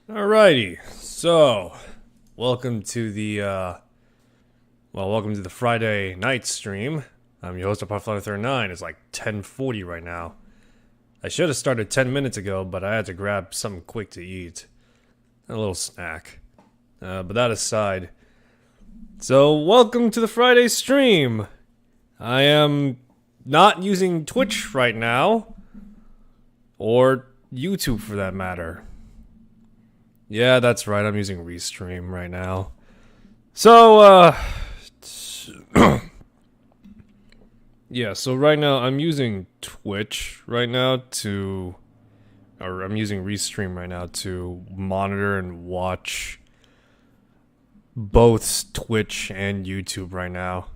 Alrighty, so welcome to the welcome to the Friday night stream. I'm your host of Puffler39. It's like 10:40 right now. I should have started 10 minutes ago, but I had to grab something quick to eat, a little snack. But that aside, so welcome to the Friday stream. I am not using Twitch right now, or YouTube for that matter. Yeah, that's right, I'm using Restream right now. So, yeah, so right now I'm using Twitch right now I'm using Restream right now to monitor and watch both Twitch and YouTube right now.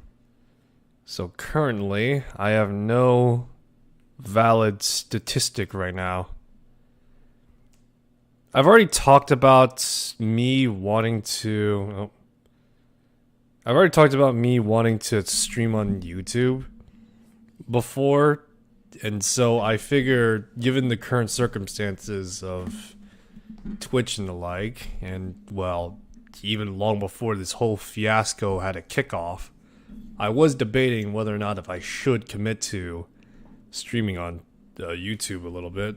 So currently, I have no valid statistic right now. I've already talked about me wanting to... I've already talked about me wanting to stream on YouTube before, and so I figure, given the current circumstances of Twitch and the like, and, well, even long before this whole fiasco had a kickoff, I was debating whether or not if I should commit to streaming on YouTube a little bit.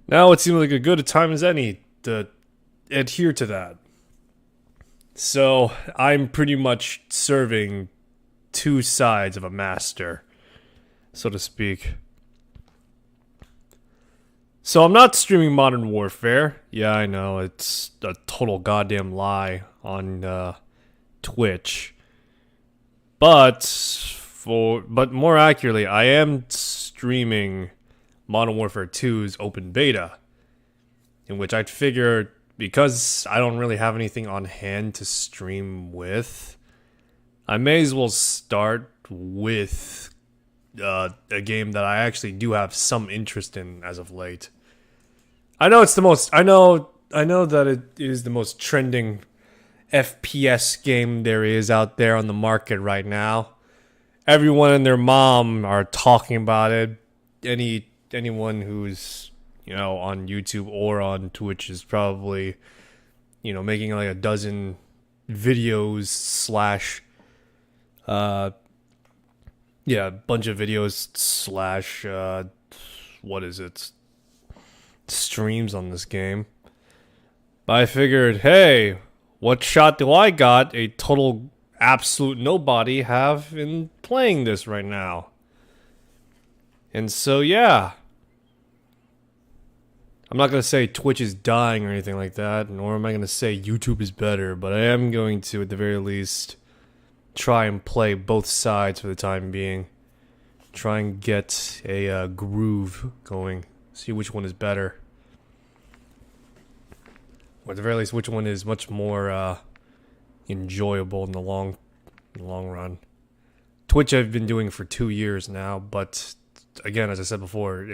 Now it seems like a good a time as any to adhere to that. So I'm pretty much serving two sides of a master, so to speak. So I'm not streaming Modern Warfare. Yeah, I know, it's a total goddamn lie on Twitch. But more accurately, I am streaming Modern Warfare 2's open beta, in which I'd figure, because I don't really have anything on hand to stream with, I may as well start with a game that I actually do have some interest in as of late. I know it's the most, I know that it is the most trending FPS game there is out there on the market right now. Everyone and their mom are talking about it. Anyone who's, on YouTube or on Twitch is probably, making like a dozen videos slash, a bunch of videos slash, streams on this game. But I figured, hey, what shot do I got, a total absolute nobody, have in playing this right now? And so, yeah. I'm not going to say Twitch is dying or anything like that, nor am I going to say YouTube is better, but I am going to, at the very least, try and play both sides for the time being. Try and get a groove going, see which one is better. Or at the very least, which one is much more enjoyable in the long run. Twitch I've been doing for 2 years now, but again, as I said before,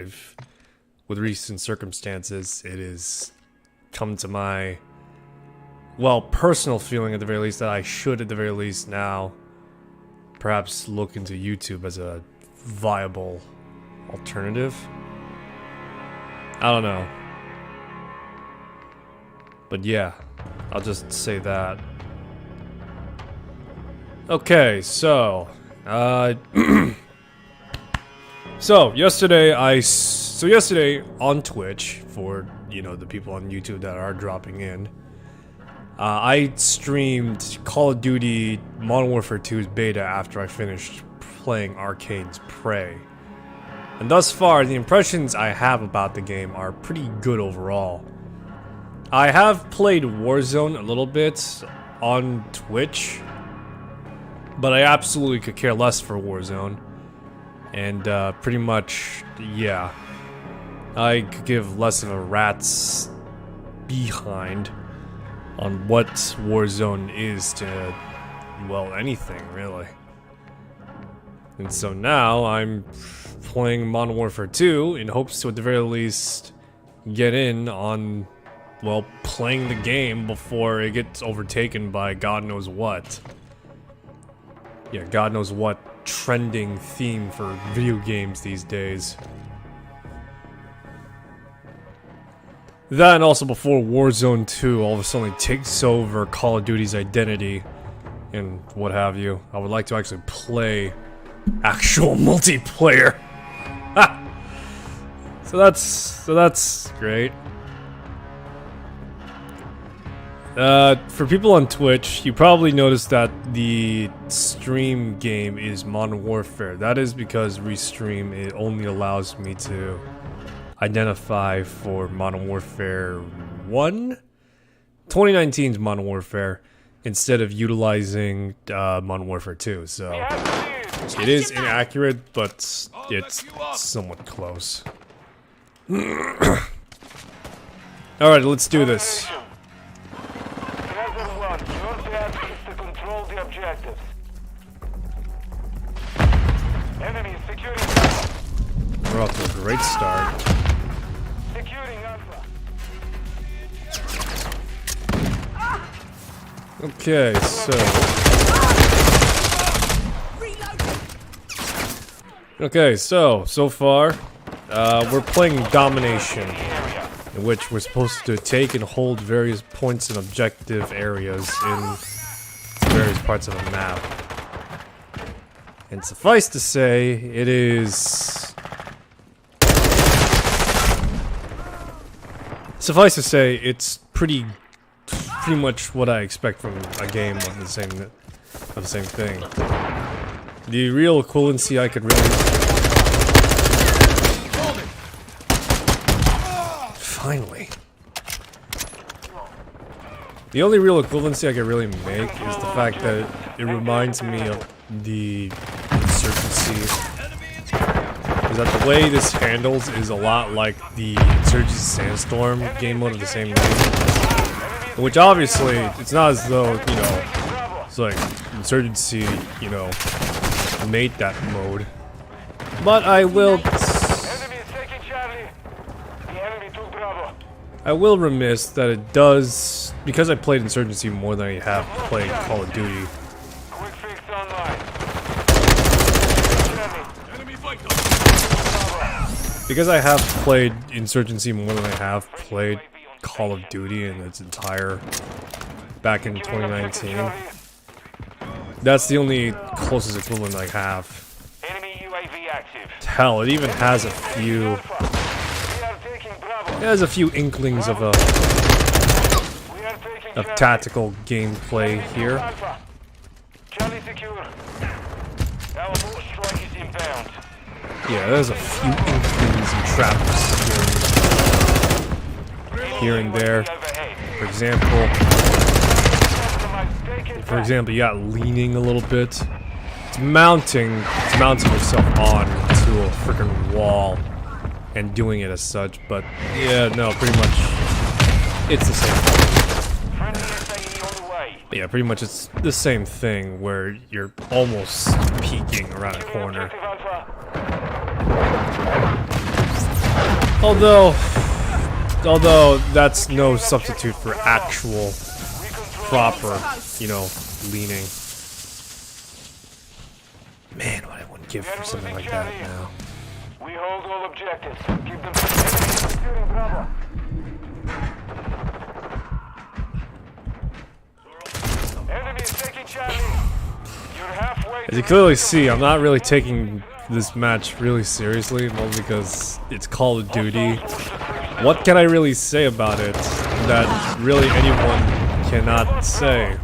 with recent circumstances, it has come to my, personal feeling at the very least that I should at the very least now perhaps look into YouTube as a viable alternative. I don't know. But yeah, I'll just say that. Okay, so, so yesterday on Twitch, for the people on YouTube that are dropping in, I streamed Call of Duty Modern Warfare 2's beta after I finished playing Arcane's Prey. And thus far, the impressions I have about the game are pretty good overall. I have played Warzone a little bit on Twitch, but I absolutely could care less for Warzone. And pretty much, yeah, I could give less of a rat's behind on what Warzone is to, anything really. And so now I'm playing Modern Warfare 2 in hopes to at the very least get in on, playing the game before it gets overtaken by God knows what. Yeah, God knows what trending theme for video games these days. That, and also before Warzone 2 all of a sudden takes over Call of Duty's identity and what have you. I would like to actually play actual multiplayer. Ha! So that's great. For people on Twitch, you probably noticed that the stream game is Modern Warfare. That is because Restream, it only allows me to identify for Modern Warfare 1? 2019's Modern Warfare, instead of utilizing Modern Warfare 2, so it is inaccurate, but it's somewhat close. Alright, let's do this. We're off to a great start. Okay, so so far, we're playing Domination, in which we're supposed to take and hold various points and objective areas in various parts of the map. And suffice to say, it is... Suffice to say, it's pretty much what I expect from a game of the same thing. The real equivalency I could really... Finally. The only real equivalency I could really make is the fact that it reminds me of the Insurgency. Is that the way this handles is a lot like the Insurgency Sandstorm game mode of the same name. Which obviously, it's not as though, you know, it's like Insurgency, you know, made that mode. But I will remiss that it does, because I played Insurgency more than I have played Call of Duty. Because I have played Insurgency more than I have played Call of Duty in its entire back in 2019. That's the only closest equivalent I have. Hell, it even has a few. It has a few inklings of tactical gameplay here. Yeah, there's a few inklings and traps here and there. For example, you got leaning a little bit. It's mounting yourself on to a freaking wall and doing it as such. But yeah, no, pretty much it's the same thing. Yeah, pretty much it's the same thing where you're almost peeking around a corner. Although that's no substitute for actual proper, you know, leaning. Man, what I wouldn't give for something like that now. We hold all objectives. Keep them As you clearly see, I'm not really taking this match really seriously, mostly because it's Call of Duty. What can I really say about it that really anyone cannot say?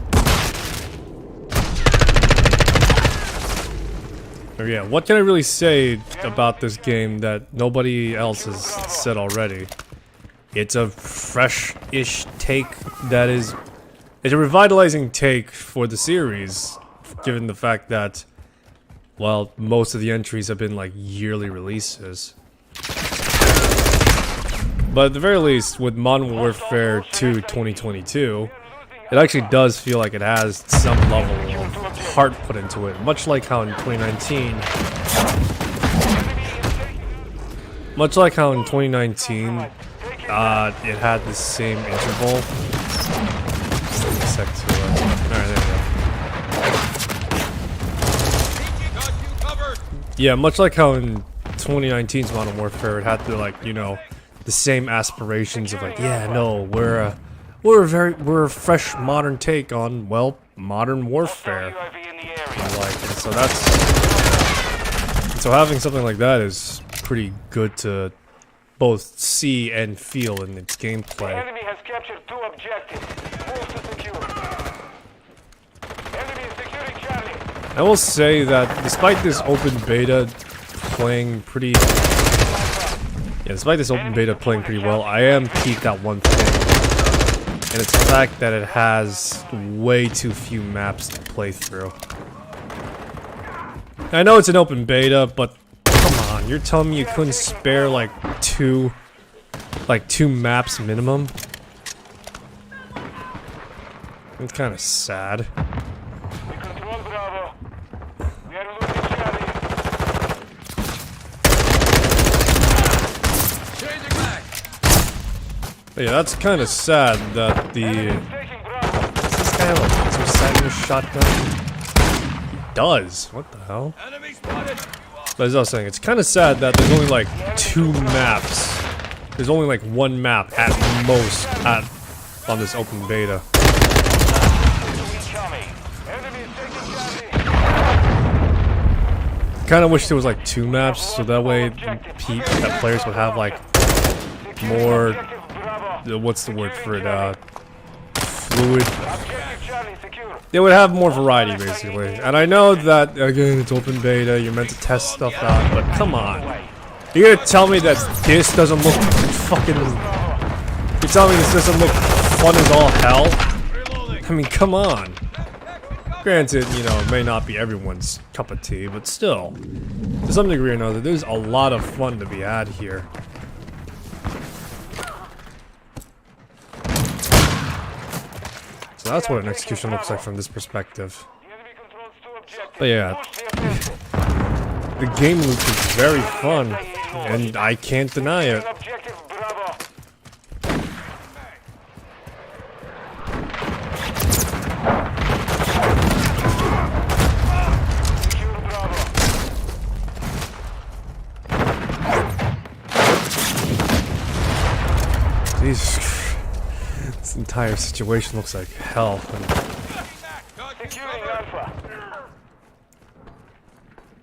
Or yeah, what can I really say about this game that nobody else has said already? It's a fresh-ish take that is... It's a revitalizing take for the series, given the fact that, well, most of the entries have been like yearly releases. But at the very least, with Modern Warfare 2 2022, it actually does feel like it has some level of heart put into it, much like how in 2019... Much like how in 2019, it had the same interval. Alright, there we go. Yeah, much like how in 2019's Modern Warfare, it had to, like, you know, the same aspirations of like, yeah, no, we're a fresh modern take on, well, modern warfare. Like, and so having something like that is pretty good to both see and feel in its gameplay. Enemy has captured 2 objectives. Move to secure. Enemy is securing Charlie. I will say that despite this open beta playing pretty well, I am peaked at one thing. And it's the fact that it has way too few maps to play through. I know it's an open beta, but come on, you're telling me you couldn't spare like two maps minimum? It's kind of sad. We control Bravo. We are losing Charlie. Changing back. But yeah, that's kind of sad that the... Taking Bravo. Does this guy have a laser sighting shotgun? He does. What the hell? Enemy spotted. But as I was saying, it's kind of sad that there's only like 2 maps. There's only like 1 map at most on this open beta. Kind of wish there was like 2 maps, so that way that players would have like more. What's the word for it? Fluid. They would have more variety, basically. And I know that, again, it's open beta, you're meant to test stuff out, but come on. You're gonna tell me that this doesn't look fucking... You're telling me this doesn't look fun as all hell? I mean, come on. Granted, you know, it may not be everyone's cup of tea, but still. To some degree or another, there's a lot of fun to be had here. So that's what an execution looks like from this perspective. But yeah, the game loop is very fun, and I can't deny it. Jesus Christ. This entire situation looks like hell. Securing Alpha.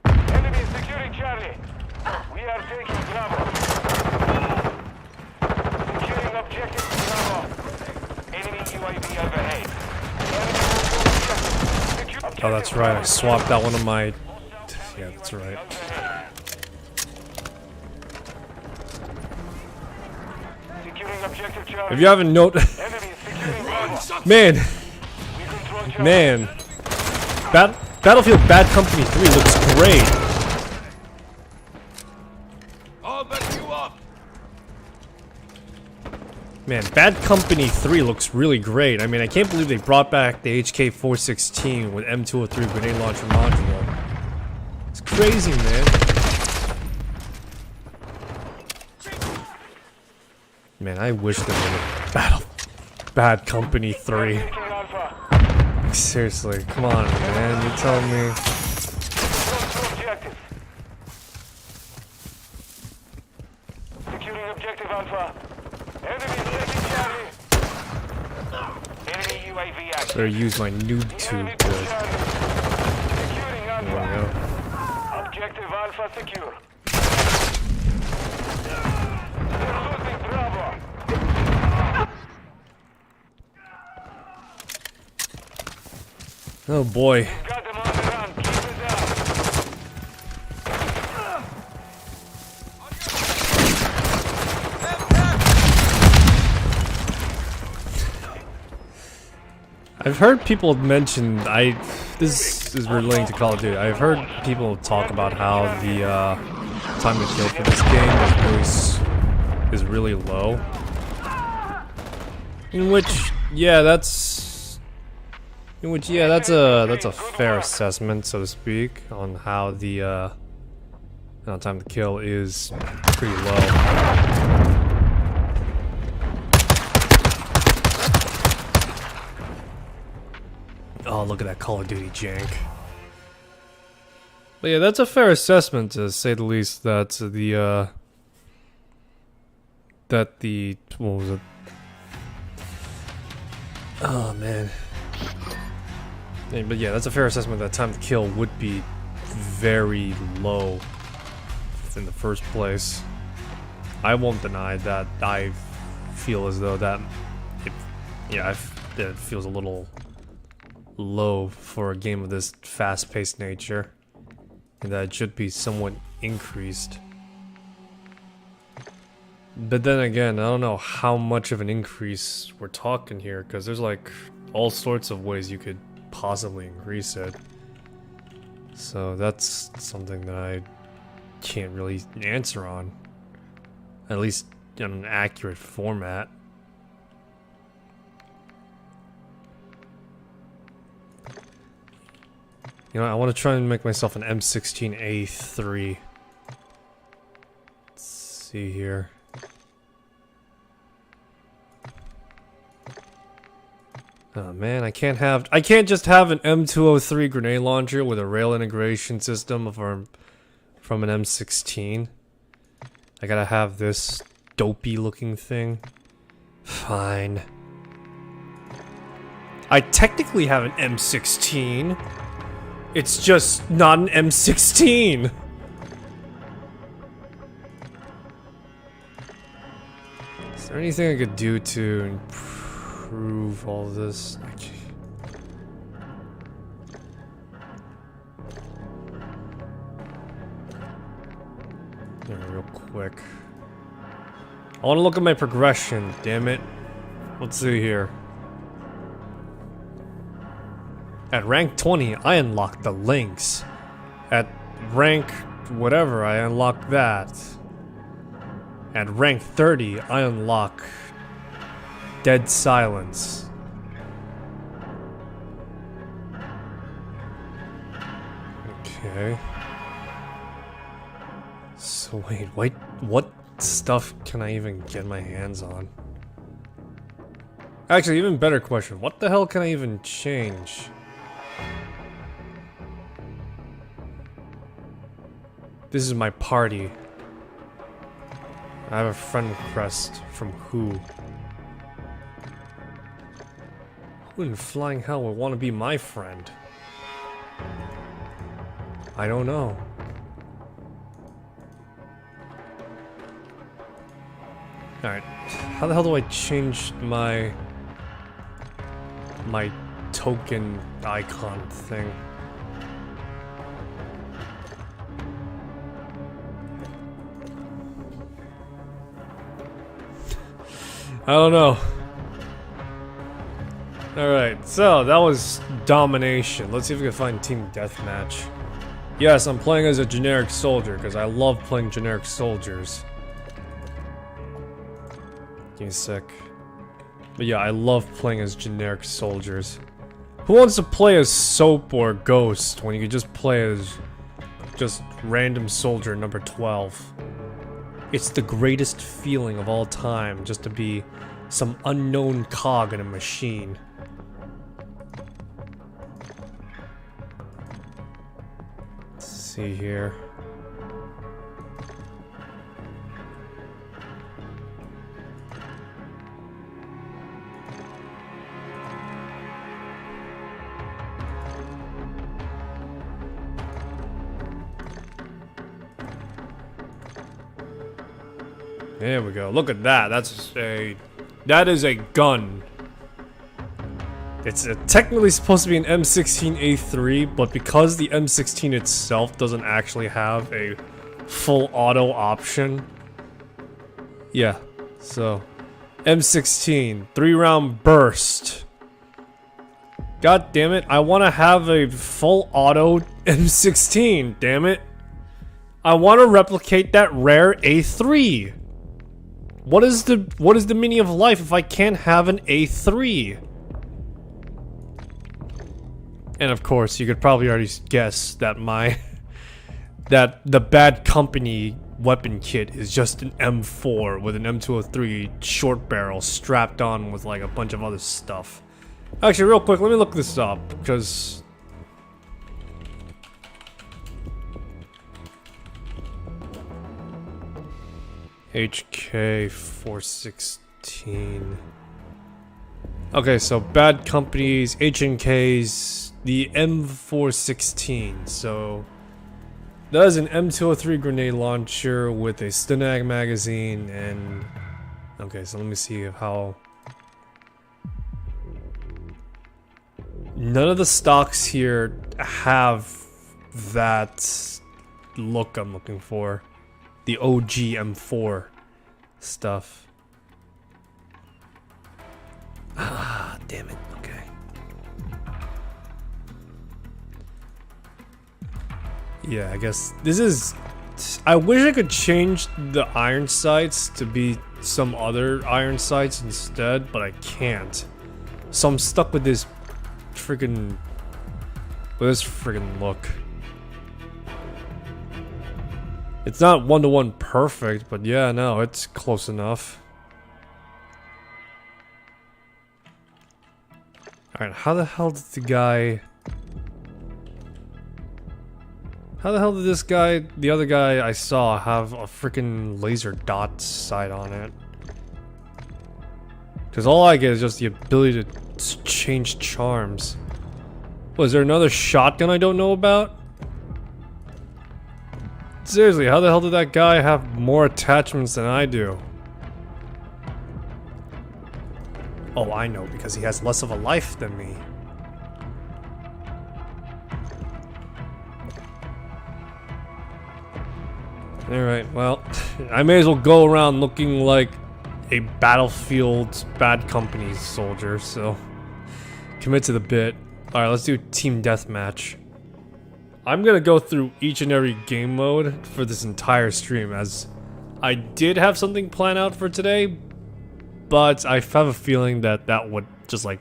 Enemy is securing Charlie. We are taking Bravo. Securing objective Bravo. Enemy UAV overhead. Oh, that's right. I swapped out one of my... Yeah, that's right. If you haven't noticed... Man! Battlefield Bad Company 3 looks great! Man, Bad Company 3 looks really great. I mean, I can't believe they brought back the HK-416 with M203 grenade launcher module. It's crazy, man. Man, I wish there was a Bad Company 3. Seriously, come on, man. You're telling me. Securing objective Alpha. Enemy taking Charlie. Enemy UAV active. Better use my noob tube to. Securing There we Alpha. go. Objective Alpha secure. They're losing Bravo. Oh boy. Got them on the run. Keep it down. I've heard people mention, this is relating to Call of Duty. I've heard people talk about how the time to kill for this game is really low. That's a fair assessment, so to speak, on how the time to kill is pretty low. Oh, look at that Call of Duty jank. But yeah, that's a fair assessment, to say the least, that that the... what was it? Oh, man. But yeah, that's a fair assessment that time to kill would be very low in the first place. I won't deny that I feel as though that it feels a little low for a game of this fast-paced nature, and that it should be somewhat increased. But then again, I don't know how much of an increase we're talking here, because there's like all sorts of ways you could possibly increase it. So that's something that I can't really answer on, at least in an accurate format. You know, I want to try and make myself an M16A3. Let's see here. Oh man, I can't just have an M203 grenade launcher with a rail integration system from an M16. I gotta have this dopey looking thing. Fine. I technically have an M16. It's just not an M16. Is there anything I could do to improve all this? Real quick. I want to look at my progression, damn it. Let's see here. At rank 20, I unlocked the links. At rank whatever, I unlock that. At rank 30, I unlock Dead Silence. Okay. So wait, what stuff can I even get my hands on? Actually, even better question, what the hell can I even change? This is my party. I have a friend request from who? Who in flying hell would want to be my friend? I don't know. Alright, how the hell do I change my token icon thing? I don't know. Alright, so that was domination. Let's see if we can find team deathmatch. Yes, I'm playing as a generic soldier because I love playing generic soldiers. Give me a sec. But yeah, I love playing as generic soldiers. Who wants to play as Soap or Ghost when you could just play as just random soldier number 12? It's the greatest feeling of all time, just to be some unknown cog in a machine. Let's see here. There we go. Look at that. That is a gun. It's technically supposed to be an M16A3, but because the M16 itself doesn't actually have a full auto option. Yeah. So, M16, 3-round burst. God damn it! I want to have a full auto M16. Damn it! I want to replicate that rare A3. What is the meaning of life if I can't have an A3? And of course, you could probably already guess that that the Bad Company weapon kit is just an M4 with an M203 short barrel strapped on with like a bunch of other stuff. Actually, real quick, let me look this up because HK 416. Okay, so bad companies, HNKs, the M416. So that is an M203 grenade launcher with a Stinag magazine and okay, so let me see how none of the stocks here have that look I'm looking for. The OG M4 stuff. Ah, damn it. Okay. Yeah, I guess this is... I wish I could change the iron sights to be some other iron sights instead, but I can't. So I'm stuck with this friggin' look. It's not one-to-one perfect, but yeah, no, it's close enough. Alright, how the hell did the guy... How the hell did this guy, the other guy I saw, have a freaking laser dot sight on it? Because all I get is just the ability to change charms. Was there another shotgun I don't know about? Seriously, how the hell did that guy have more attachments than I do? Oh, I know, because he has less of a life than me. Alright, well, I may as well go around looking like a Battlefield Bad Company soldier, so commit to the bit. Alright, let's do Team Deathmatch. I'm gonna go through each and every game mode for this entire stream, as I did have something planned out for today, but I have a feeling that that would just like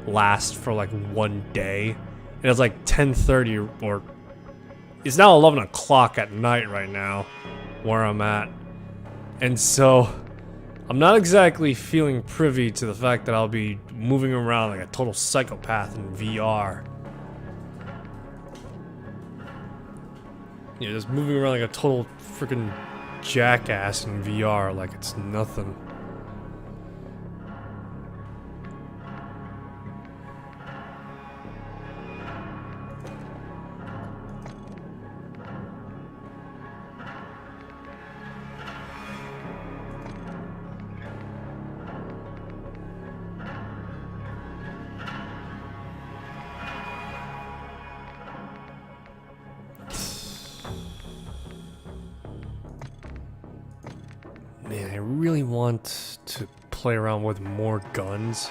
last for like one day. And it's like 10:30 or it's now 11 o'clock at night right now where I'm at. And so I'm not exactly feeling privy to the fact that I'll be moving around like a total psychopath in VR. Yeah, just moving around like a total freaking jackass in VR like it's nothing. Man, I really want to play around with more guns,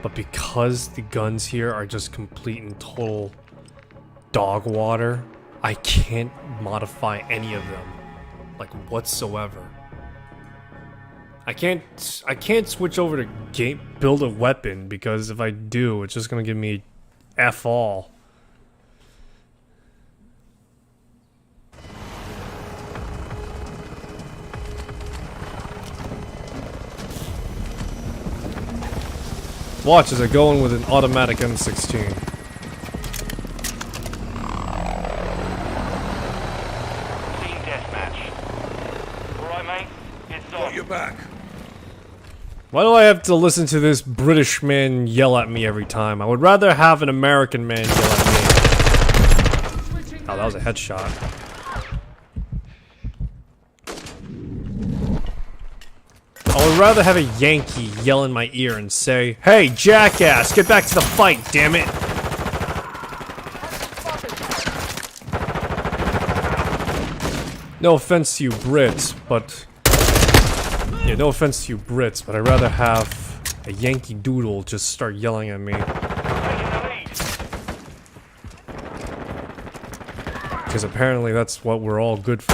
but because the guns here are just complete and total dog water, I can't modify any of them, like whatsoever. I can't switch over to build a weapon, because if I do, it's just gonna give me F all. Watch as I go in with an automatic M16. Team deathmatch. Alright, mate? It's on. Got your back. Why do I have to listen to this British man yell at me every time? I would rather have an American man yell at me. Oh, that was a headshot. I would rather have a Yankee yell in my ear and say, "Hey, jackass, get back to the fight, damn it!" No offense to you Brits, but... Yeah, no offense to you Brits, but I'd rather have a Yankee Doodle just start yelling at me. Because apparently that's what we're all good for.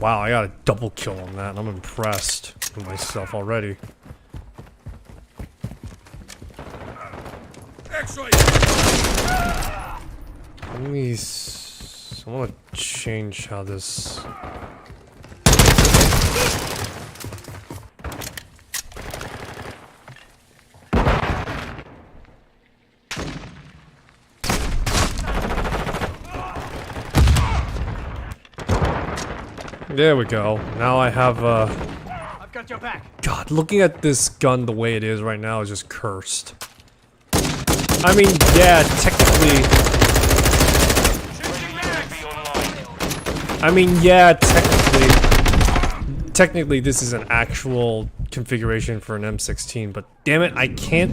Wow, I got a double kill on that, and I'm impressed with myself already. Let me... I want to change how this... There we go. Now I have I've got your back. God, looking at this gun the way it is right now is just cursed. I mean, yeah, technically. I mean, yeah, technically this is an actual configuration for an M16, but damn it, I can't.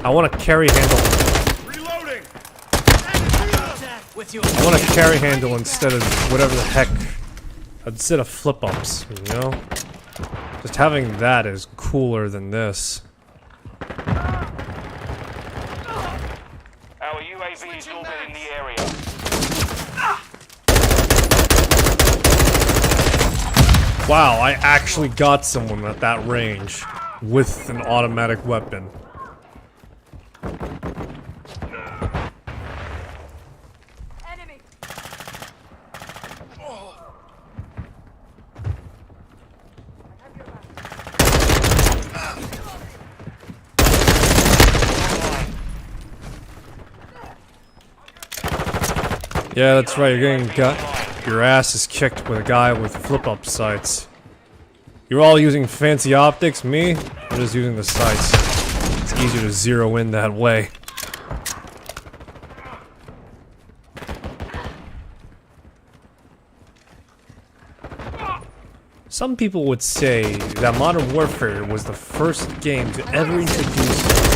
I want to carry handle. Reloading! I want to carry handle instead of whatever the heck. Instead of flip ups, you know? Just having that is cooler than this. Our UAV is orbiting the area. Wow, I actually got someone at that range with an automatic weapon. Enemy. Yeah, that's right, you're getting your ass is kicked with a guy with flip-up sights. You're all using fancy optics, me? I'm just using the sights. It's easier to zero in that way. Some people would say that Modern Warfare was the first game to ever introduce...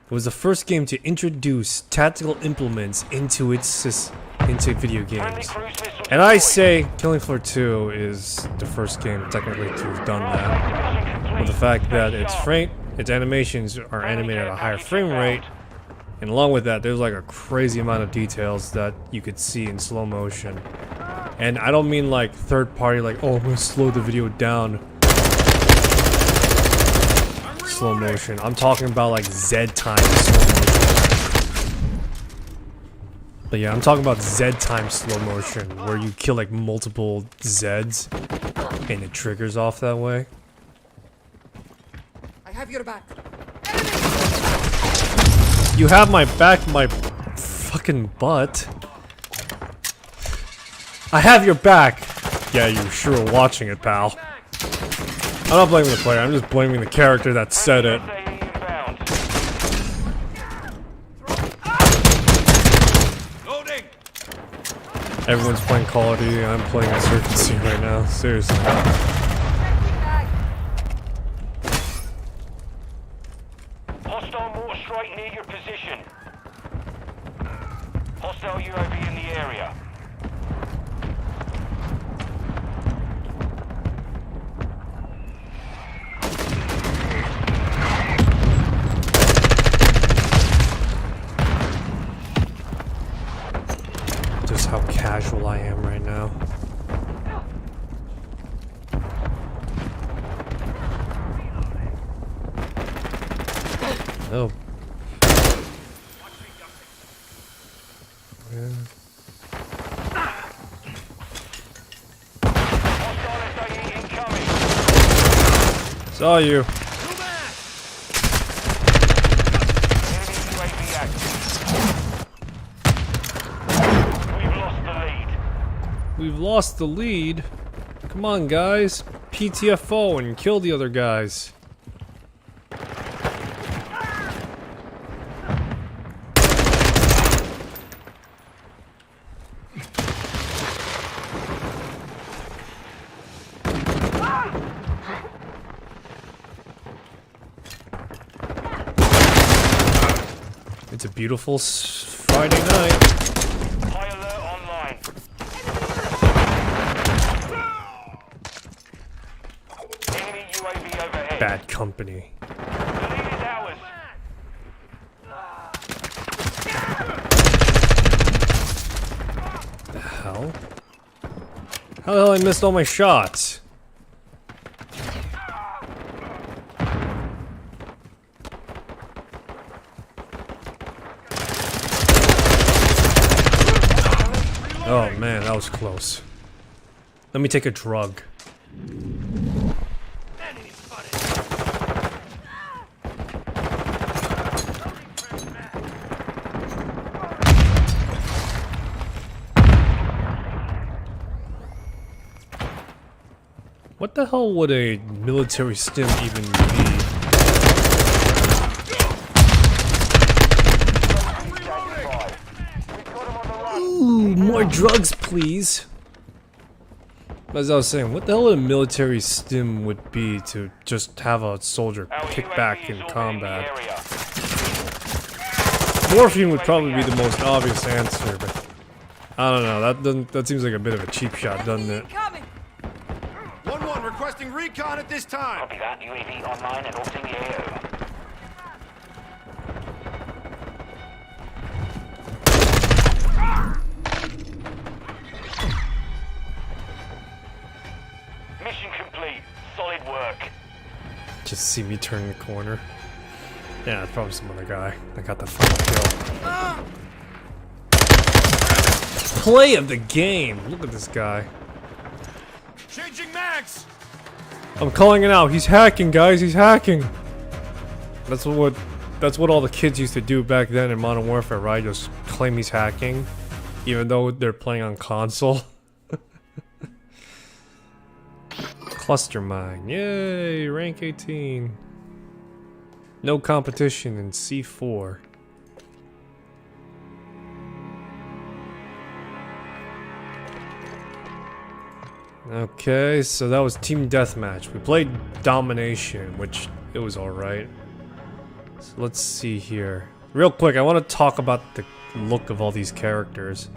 It was the first game to introduce tactical implements into video games. And I say Killing Floor 2 is the first game technically to have done that. With the fact that its animations are animated at a higher frame rate, and along with that there's like a crazy amount of details that you could see in slow motion. And I don't mean like third party, like, oh, I'm gonna slow the video down. Slow motion. I'm talking about like Z time slow motion. But yeah, I'm talking about Z time slow motion, where you kill like multiple Zs and it triggers off that way. I have your back. You have my back, my fucking butt. I have your back. Yeah, you sure are watching it, pal. I'm not blaming the player, I'm just blaming the character that said it. Everyone's playing Call of Duty, I'm playing Insurgency right now, seriously. Hostile mortar strike near your position. Hostile UAV in the area. Just how casual I am right now. Oh. Yeah. Hostile SAE incoming. Saw you. Enemy UAV active. We've lost the lead. We've lost the lead. Come on, guys. PTFO and kill the other guys. It's a beautiful Friday night. High alert online. Enemy UAV overhead. Bad company. The lead is ours. Hell? How the hell I missed all my shots? Oh man, that was close. Let me take a drug. What the hell would a military stim even be? Ooh, more drugs, please. As I was saying, what the hell would a military stim would be to just have a soldier kick back in combat? Morphine would probably be the most obvious answer, but I don't know. That seems like a bit of a cheap shot, doesn't it? Incoming! 1-1 requesting recon at this time. Copy that. UAV online and orbiting the AO. Mission complete. Solid work. Just see me turn the corner. Yeah, it's probably some other guy that got the final kill. Play of the game. Look at this guy. Changing mags. I'm calling it out. He's hacking, guys. He's hacking. That's what all the kids used to do back then in Modern Warfare, right? Just claim he's hacking, even though they're playing on console. Cluster mine. Yay, rank 18. No competition in C4. Okay, so that was Team Deathmatch. We played Domination, which it was alright. So let's see here. Real quick, I want to talk about the look of all these characters.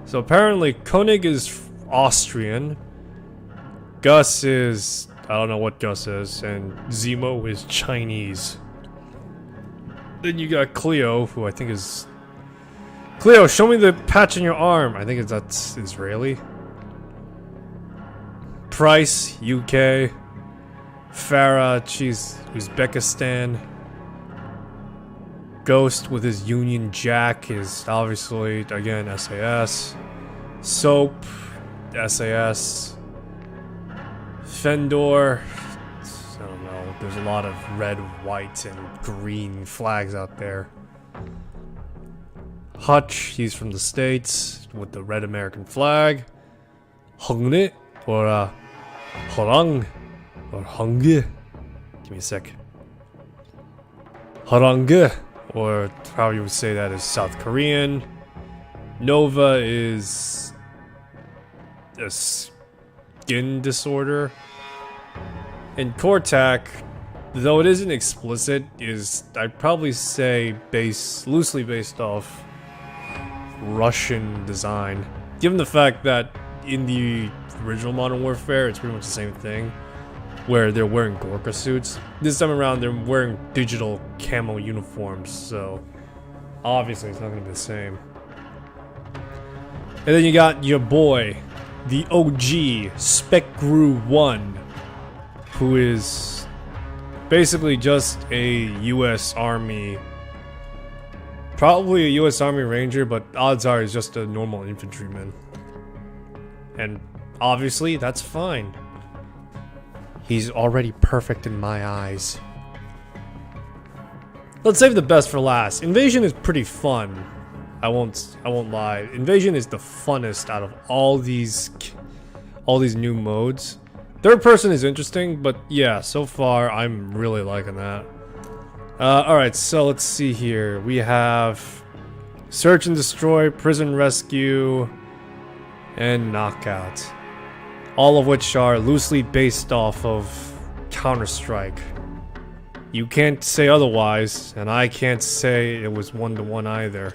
So apparently Koenig is Austrian. Gus is... I don't know what Gus is. And Zemo is Chinese. Then you got Cleo, who I think is... Cleo, show me the patch on your arm. I think that's Israeli. Price, UK. Farah, she's Uzbekistan. Ghost with his Union Jack is obviously, again, SAS. Soap, SAS. Fendor, I don't know, there's a lot of red, white, and green flags out there. Hutch, he's from the States with the red American flag. Hungne, or Harang, or Hungge. Give me a sec. Harange, or how you would say that is South Korean. Nova is a skin disorder. And Kortak, though it isn't explicit, is, I'd probably say, loosely based off Russian design. Given the fact that in the original Modern Warfare, it's pretty much the same thing, where they're wearing Gorka suits. This time around, they're wearing digital camo uniforms, so obviously it's not gonna be the same. And then you got your boy, the OG, Specgru 1, who is basically just a US Army, probably a US Army Ranger, but odds are he's just a normal infantryman. And obviously, that's fine. He's already perfect in my eyes. Let's save the best for last. Invasion is pretty fun. I won't lie. Invasion is the funnest out of all these new modes. Third person is interesting, but yeah, so far I'm really liking that. Alright, so let's see here. We have Search and Destroy, Prison Rescue, and Knockout. All of which are loosely based off of Counter-Strike. You can't say otherwise, and I can't say it was one-to-one either.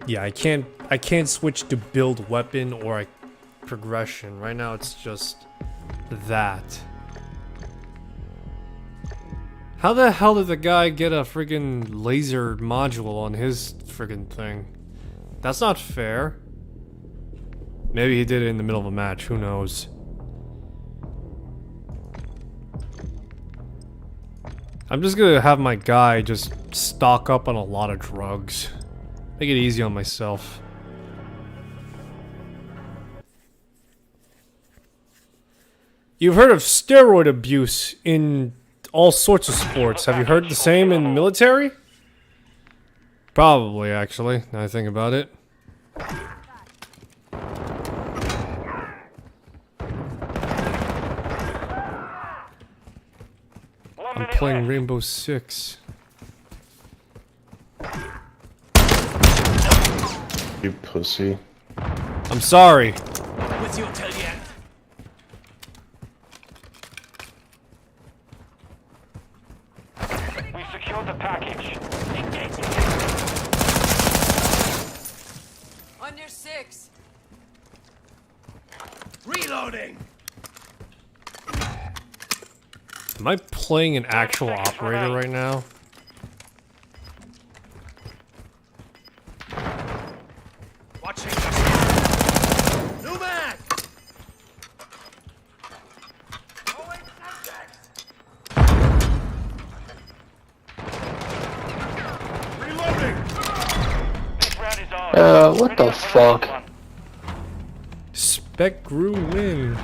Yeah, I can't switch to build weapon or progression. Right now it's just that. How the hell did the guy get a friggin' laser module on his friggin' thing? That's not fair. Maybe he did it in the middle of a match, who knows? I'm just gonna have my guy just stock up on a lot of drugs. Make it easy on myself. You've heard of steroid abuse in all sorts of sports. Have you heard the same in military? Probably, actually, now I think about it. I'm playing Rainbow Six. You pussy. I'm sorry. What's your tell yet? We secured the package. On your 6. Reloading. Am I playing an actual operator right now? Watching. New man. Reloading. This round is ours. What the fuck? Spec grew win.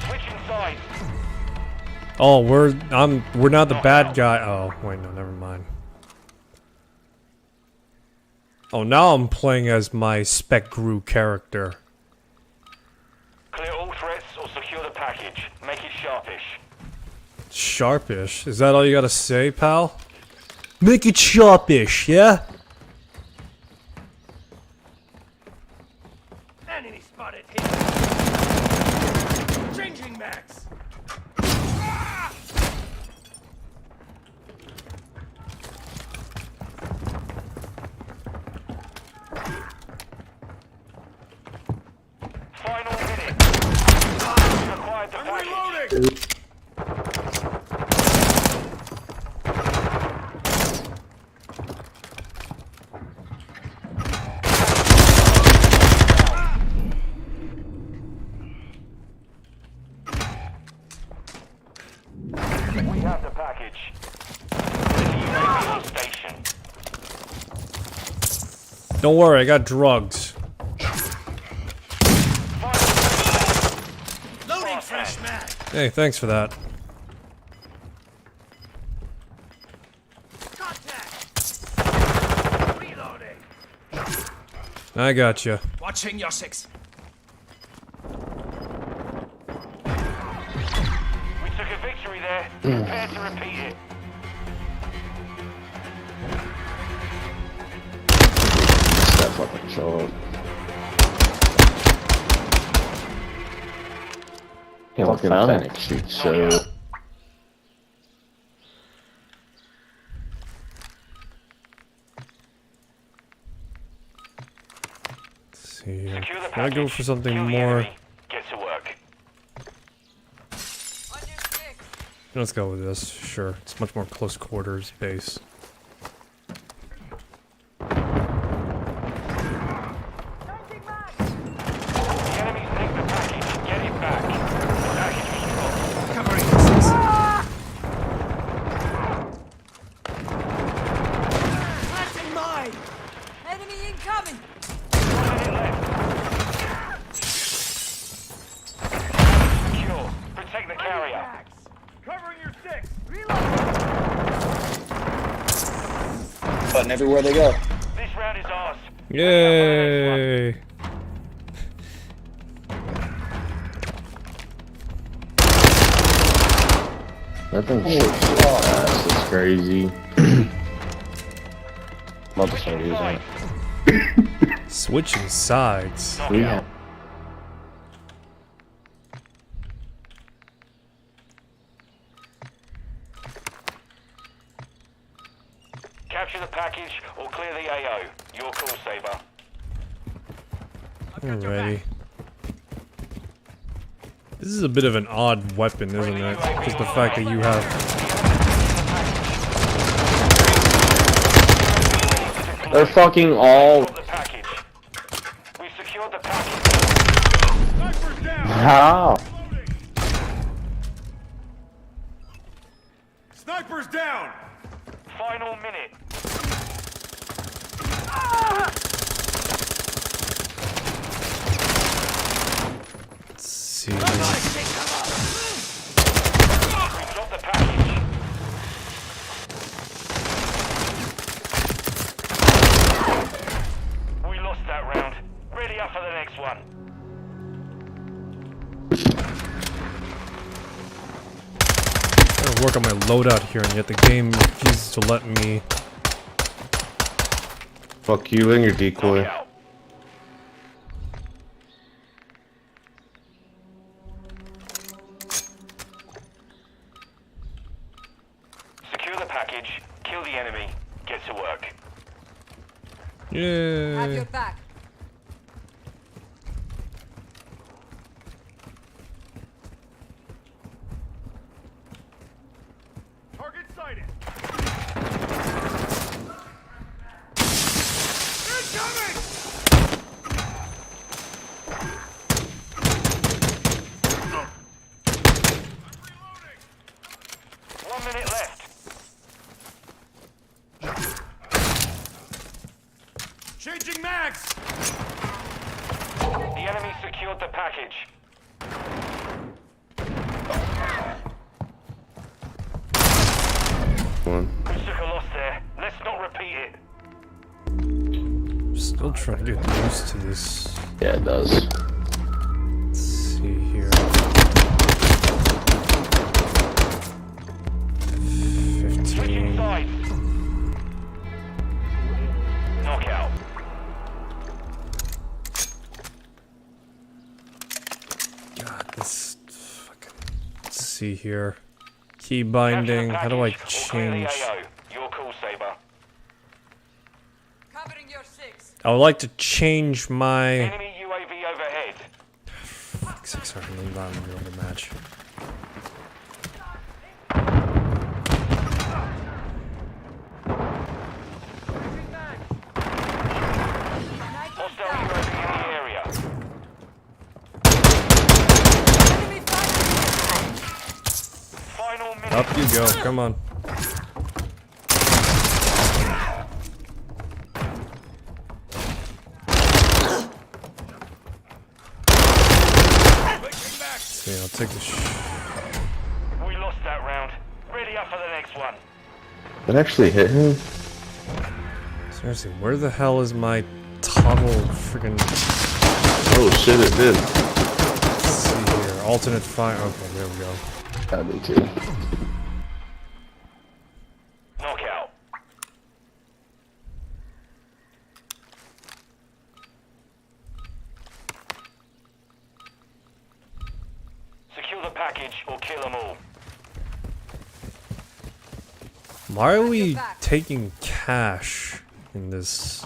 Switching sides. Oh, we're not the bad guy. Oh, wait, no, never mind. Oh, now I'm playing as my Spec Gru character. Clear all threats or secure the package. Make it sharpish. Sharpish? Is that all you gotta say, pal? Make it sharpish, yeah? Enemy spotted here. Changing max. Final minute. We've acquired the package. Reloading. We have the package. The UAV on station. Don't worry, I got drugs. Loading fresh mag. Hey, thanks for that. Contact. Reloading. I got you. Watching your 6. We took a victory there. Prepare to repeat it. That fucking shot. Fucking Fennec shoots so. Let's see here. Secure the Can I go package. for something Kill the more? enemy. Get to work. On your 6. Let's go with this. Sure. It's much more close quarters base. Changing mag. The enemy's nicked the package. Get it back. The package was dropped. Covering your 6. Planting mine. Enemy incoming. 1 minute left. Secure. Protect the carrier. Covering your 6. Button everywhere they go. This round is ours. Yay! That thing shoots so fast. It's crazy. Love to start using it. Switching sides. We have. Capture the package or clear the AO. Your call, Saber. Alrighty. This is a bit of an odd weapon, isn't it? Just the fact that you have... They're fucking all. The package. We secured the package. Sniper's down. How? Sniper's down. Final minute. Let's see. We dropped the package. We lost that round. Ready up for the next one. I'm trying to work on my loadout here, and yet the game refuses to let me. Fuck you and your decoy. Knockout. Secure the package, kill the enemy, get to work. Have Yeah. your back. Target sighted. Incoming! 1 minute left. Changing mags! The enemy secured the package. One. We took a loss there. Let's not repeat it. Still trying to get used to this. Yeah, it does. Let's see here. 15. Side. Knockout. God, this fucking. Let's see here. Key binding. How do I change? Your call, Saber. Covering your 6. I would like to change my. Enemy UAV overhead. Sorry, I'm not in the middle of the match. Hostile UAV in the area. Enemy fighting. Final minute. Up you go. Come on. See, I'll take the We lost that round. Ready up for the next one. That actually hit him? Seriously, where the hell is my toggle friggin' Oh shit, it did. let's see here. Alternate fire. Okay, there we go. Gotta be too. Knockout. Secure the package or kill them all. Why are we taking cash in this?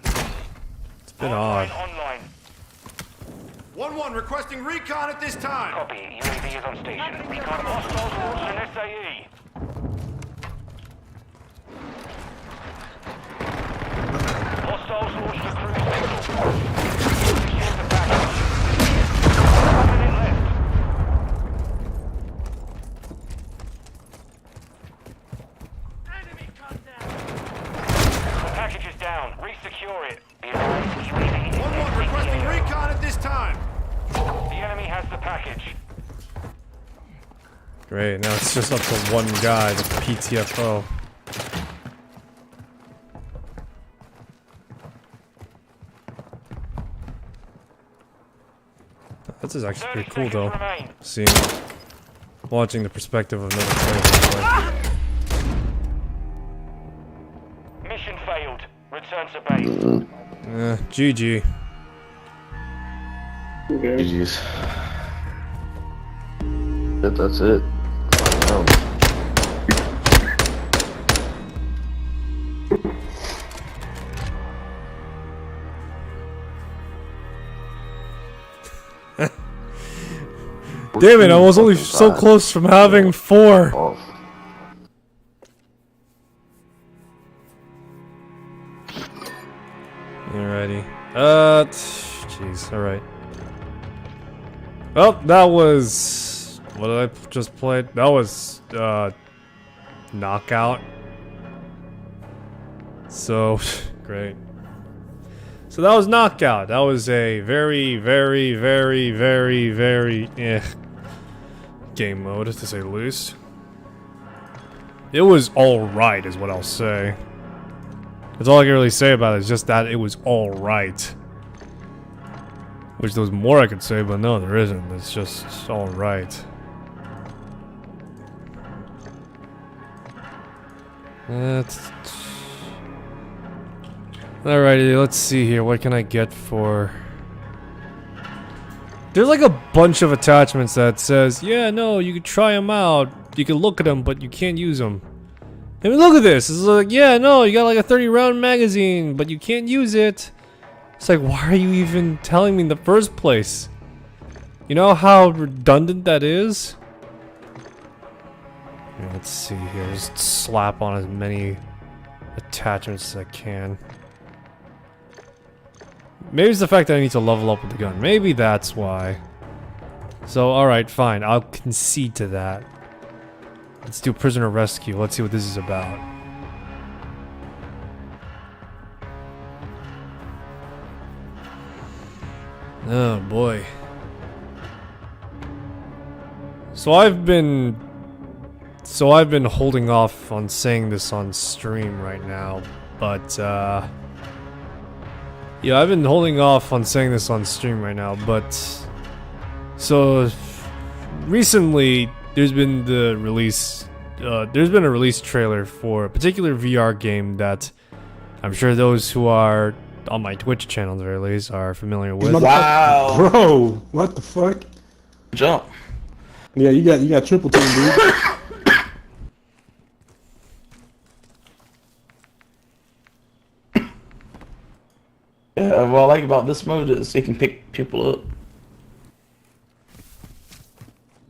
It's a bit odd. Online. 1-1 requesting recon at this time. Copy. UAV is on station. Recon hostiles launched an SAE. Hostiles launched a cruise missile. Secure the package. 1 minute left. The package is down. Resecure it. The advised UAV is 1-1 exiting requesting the area. recon at this time. The enemy has the package. Great, now it's just up to one guy, the PTFO. This is actually 30 pretty cool seconds though. remain. Seeing, watching the perspective of another player. Mission failed. Return to base. GG. GG's. That's it. Oh. Damn it, I was only so close from having 4. Off. Alrighty. Jeez, alright. Well, that was... What did I just play? That was, Knockout. So, great. So that was Knockout. That was a very game mode, to say the least. It was alright, is what I'll say. That's all I can really say about it, is just that it was alright. Wish there was more I could say, but no, there isn't. It's just alright. Alrighty, let's see here. What can I get for... There's like a bunch of attachments that says, yeah, no, you can try them out. You can look at them, but you can't use them. I mean, look at this. It's like, yeah, no, you got like a 30-round magazine, but you can't use it. It's like, why are you even telling me in the first place? You know how redundant that is? Yeah, let's see here. Just slap on as many attachments as I can. Maybe it's the fact that I need to level up with the gun. Maybe that's why. So, alright, fine. I'll concede to that. Let's do prisoner rescue. Let's see what this is about. Oh boy. So I've been holding off on saying this on stream right now, but yeah, I've been holding off on saying this on stream right now, but so recently there's been a release trailer for a particular VR game that I'm sure those who are on my Twitch channel, at the very least, are familiar with. Wow. Bro, what the fuck? Jump. Yeah, you got triple team, dude. Yeah, what I like about this mode is it can pick people up.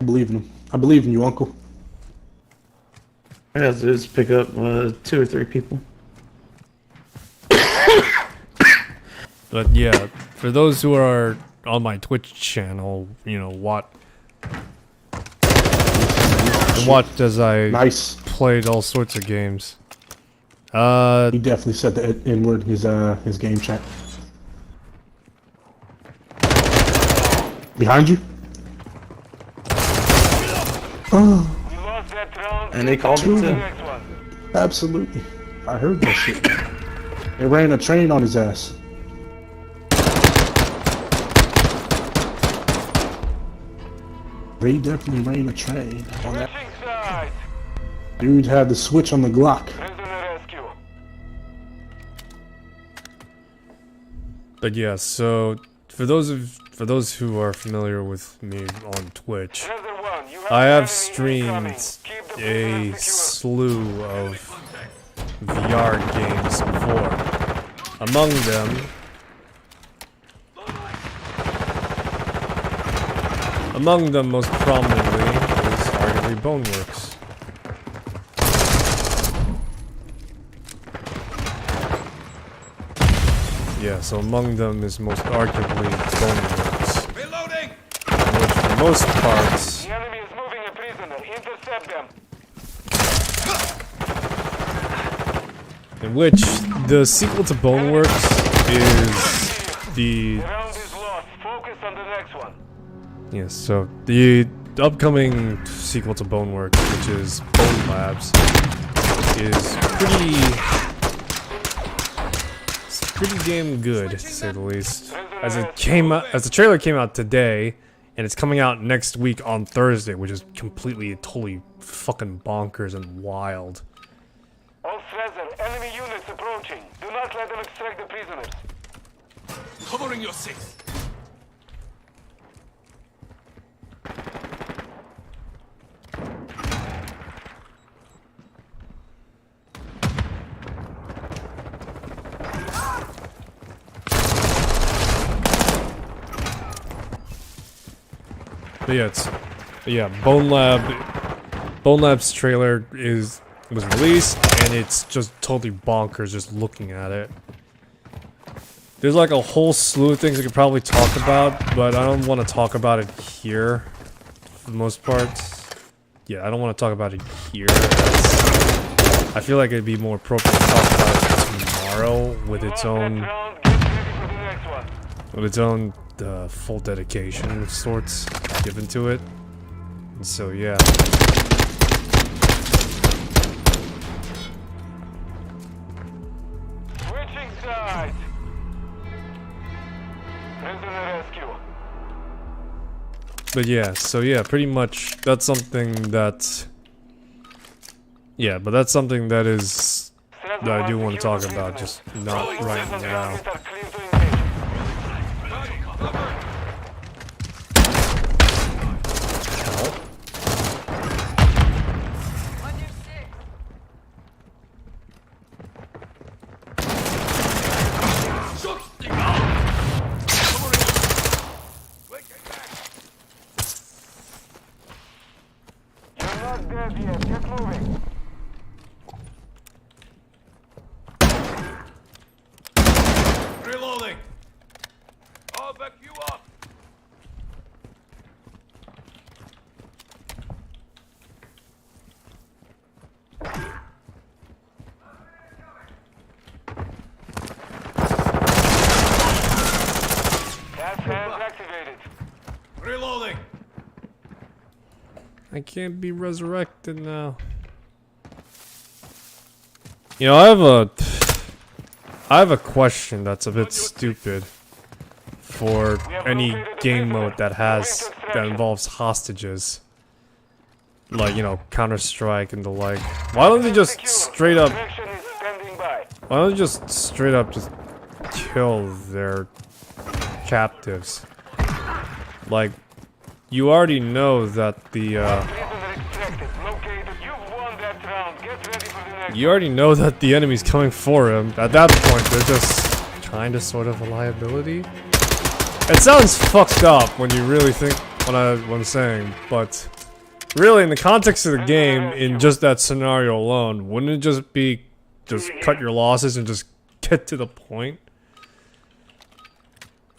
I believe in him. I believe in you, Uncle. All I have to do is pick up 2 or 3 people. But yeah, for those who are on my Twitch channel, you know, watch as I played all sorts of games. He definitely said the N-word in his game chat. Behind you? Oh, We lost that round. And they called it The too. next one. absolutely. I heard that shit. They ran a train on his ass. They definitely ran a train on that. Switching sides. Dude had the switch on the Glock. Prisoner rescue. But yeah, so for those who are familiar with me on Twitch, Prisoner one, you I an have enemy streamed incoming. Keep the a prisoner secure. slew of VR games before. Among them, most prominently, is arguably Boneworks. Yeah, so among them is most arguably Boneworks. Reloading! Which, for the most part, The enemy is moving a prisoner. Intercept them. in which the sequel to Boneworks is the... The round is lost. Focus on the next one. Yes, so the upcoming sequel to Boneworks, which is Bone Labs, is pretty damn good, to say the least. As the trailer came out today, and it's coming out next week on Thursday, which is completely, totally fucking bonkers and wild. All Fraser, enemy units approaching. Do not let them extract the prisoners. Covering your 6. But yeah, Bone Lab's trailer was released, and it's just totally bonkers just looking at it. There's like a whole slew of things I could probably talk about, but I don't want to talk about it here, for the most part. Yeah, I don't want to talk about it here, as I feel like it'd be more appropriate to talk about it tomorrow with its own Round, get ready for the next one. full dedication of sorts given to it. And so yeah. Switching sides. Prisoner rescue. But yeah, so yeah, pretty much that's something that. Yeah, but that's something that is that I do want to talk about, just not right now. On your six. You're not dead yet. Get moving. Reloading. I'll back you up. Gas hands activated. Reloading. I can't be resurrected now. You know, I have a question that's a bit stupid for any game mode that involves hostages. Like, you know, Counter-Strike and the like. Why don't they just straight up Connection is standing by. Why don't they just straight up just kill their captives? Like, you already know that the Prisoner extracted. Located. You've won that round. Get ready for the next. you already know that the enemy's coming for him. At that point, they're just kind of sort of a liability. It sounds fucked up when you really think what I'm saying, but really, in the context of the game, in just that scenario alone, wouldn't it just be just cut your losses and just get to the point?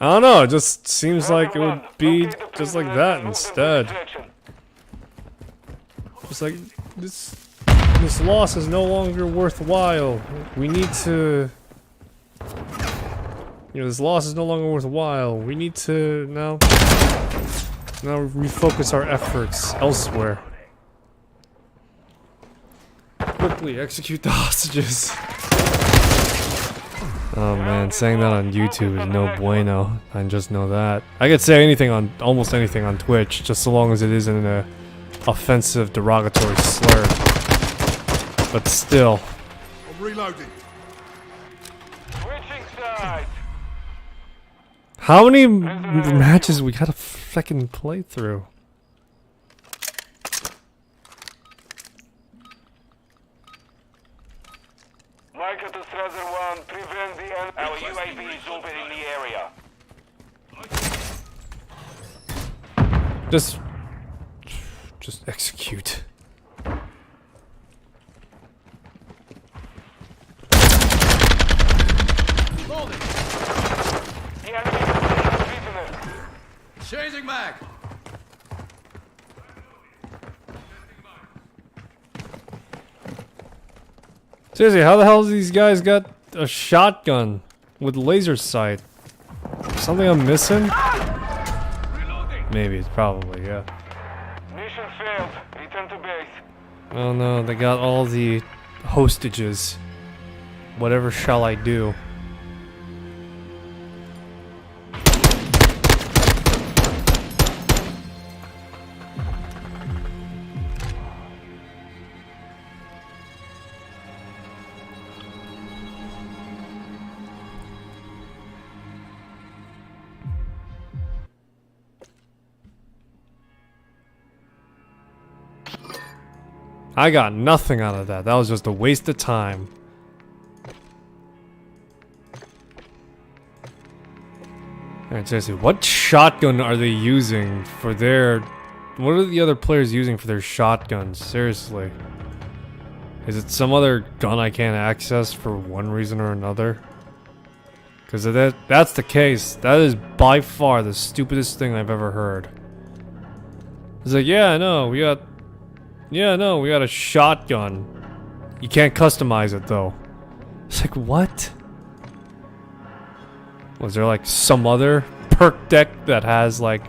I don't know, it just seems like it would be just like that instead. Just like, this loss is no longer worthwhile. We need to... You know, this loss is no longer worthwhile. We need to now refocus our efforts elsewhere. Quickly execute the hostages. Oh man, saying that on YouTube is no bueno. I just know that. I could say anything on almost anything on Twitch, just so long as it isn't an offensive, derogatory slur. But still. I'm reloading. Switching sides. How many matches we gotta fucking play through? Micah to Strasser 1. Prevent the enemy. Our UAV is orbiting the area. Just execute. The enemy is taking a prisoner. Changing mag. Seriously, how the hell do these guys got a shotgun with laser sight? Something I'm missing? Maybe, it's probably, yeah. Mission failed. Return to base. Oh no, they got all the hostages. Whatever shall I do? I got nothing out of that. That was just a waste of time. Alright, seriously, what shotgun are they using for their... What are the other players using for their shotguns? Seriously. Is it some other gun I can't access for one reason or another? Because if that's the case, that is by far the stupidest thing I've ever heard. It's like, yeah, I know, we got a shotgun. You can't customize it though. It's like, what? Was there like some other perk deck that has like...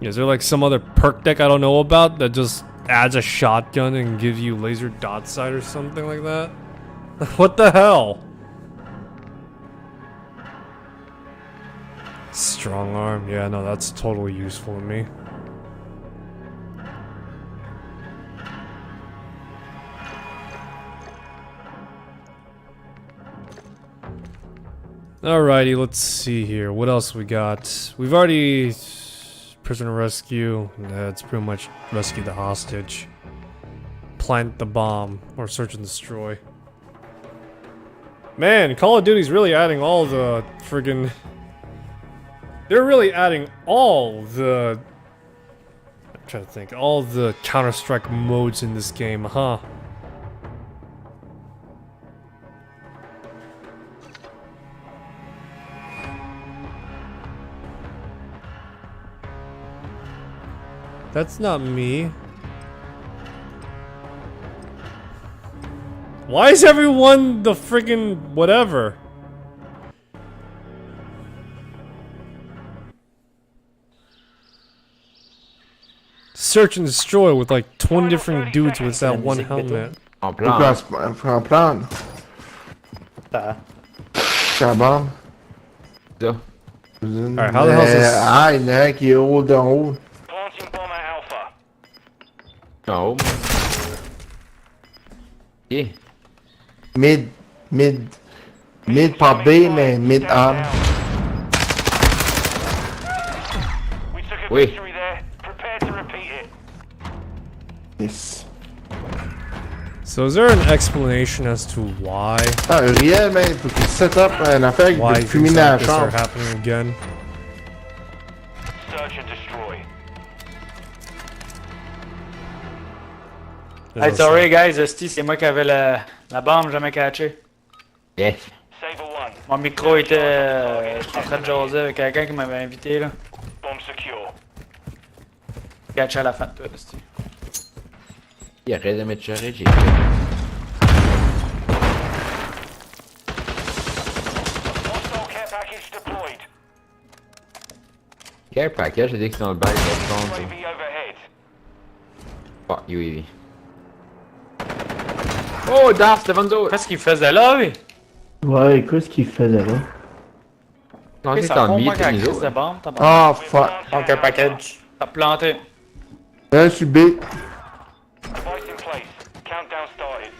Is there like some other perk deck I don't know about that just adds a shotgun and gives you laser dot sight or something like that? What the hell? Strong arm, yeah, no, that's totally useful to me. Alrighty, let's see here. What else we got? We've already... Prisoner rescue. That's pretty much rescue the hostage. Plant the bomb. Or search and destroy. Man, Call of Duty's really adding all the friggin... They're really adding all the... I'm trying to think. All the Counter-Strike modes in this game, huh? That's not me. Why is everyone the friggin' whatever? Search and destroy with like 20 different dudes with that one helmet. En Pourquoi plan. en prendre? C'est la bombe. Ça. Alright, how the hell is this? Ah, il y en a un qui est haut d'en haut. Planting bomb at Alpha. En haut. Ok. Mid par B, mais mid A. We took a Oui. victory there. Prepare to repeat it. Yes. So is there an explanation as to why? Ah, Uriel, man, faut qu'il set up une affaire Why de things fumer dans like la this are chambre. happening again? Search and destroy. Hey, sorry guys, Esti, c'est moi qui avais la bombe, jamais catché. Yes. Save a one. Mon micro était en train de jaser avec quelqu'un qui m'avait invité là. Bomb secure. Catché à la fin de tout, Esti. Il arrête de mettre charrette, j'ai Hostile care package deployed. Care package, j'ai dit que c'est dans le bac de UAV compte. overhead. Fuck UAV. Oh, Das, devant nous autres! Qu'est-ce qu'il faisait là, lui? Ouais, qu'est-ce qu'il faisait là? Non, Qu'est-ce c'est que ça en fond, milieu moi, de quand nous crise de autres. bombe, t'as pas? Ah, fuck. Donc, un package. T'as planté. Là, je suis B. Device in place. Countdown started.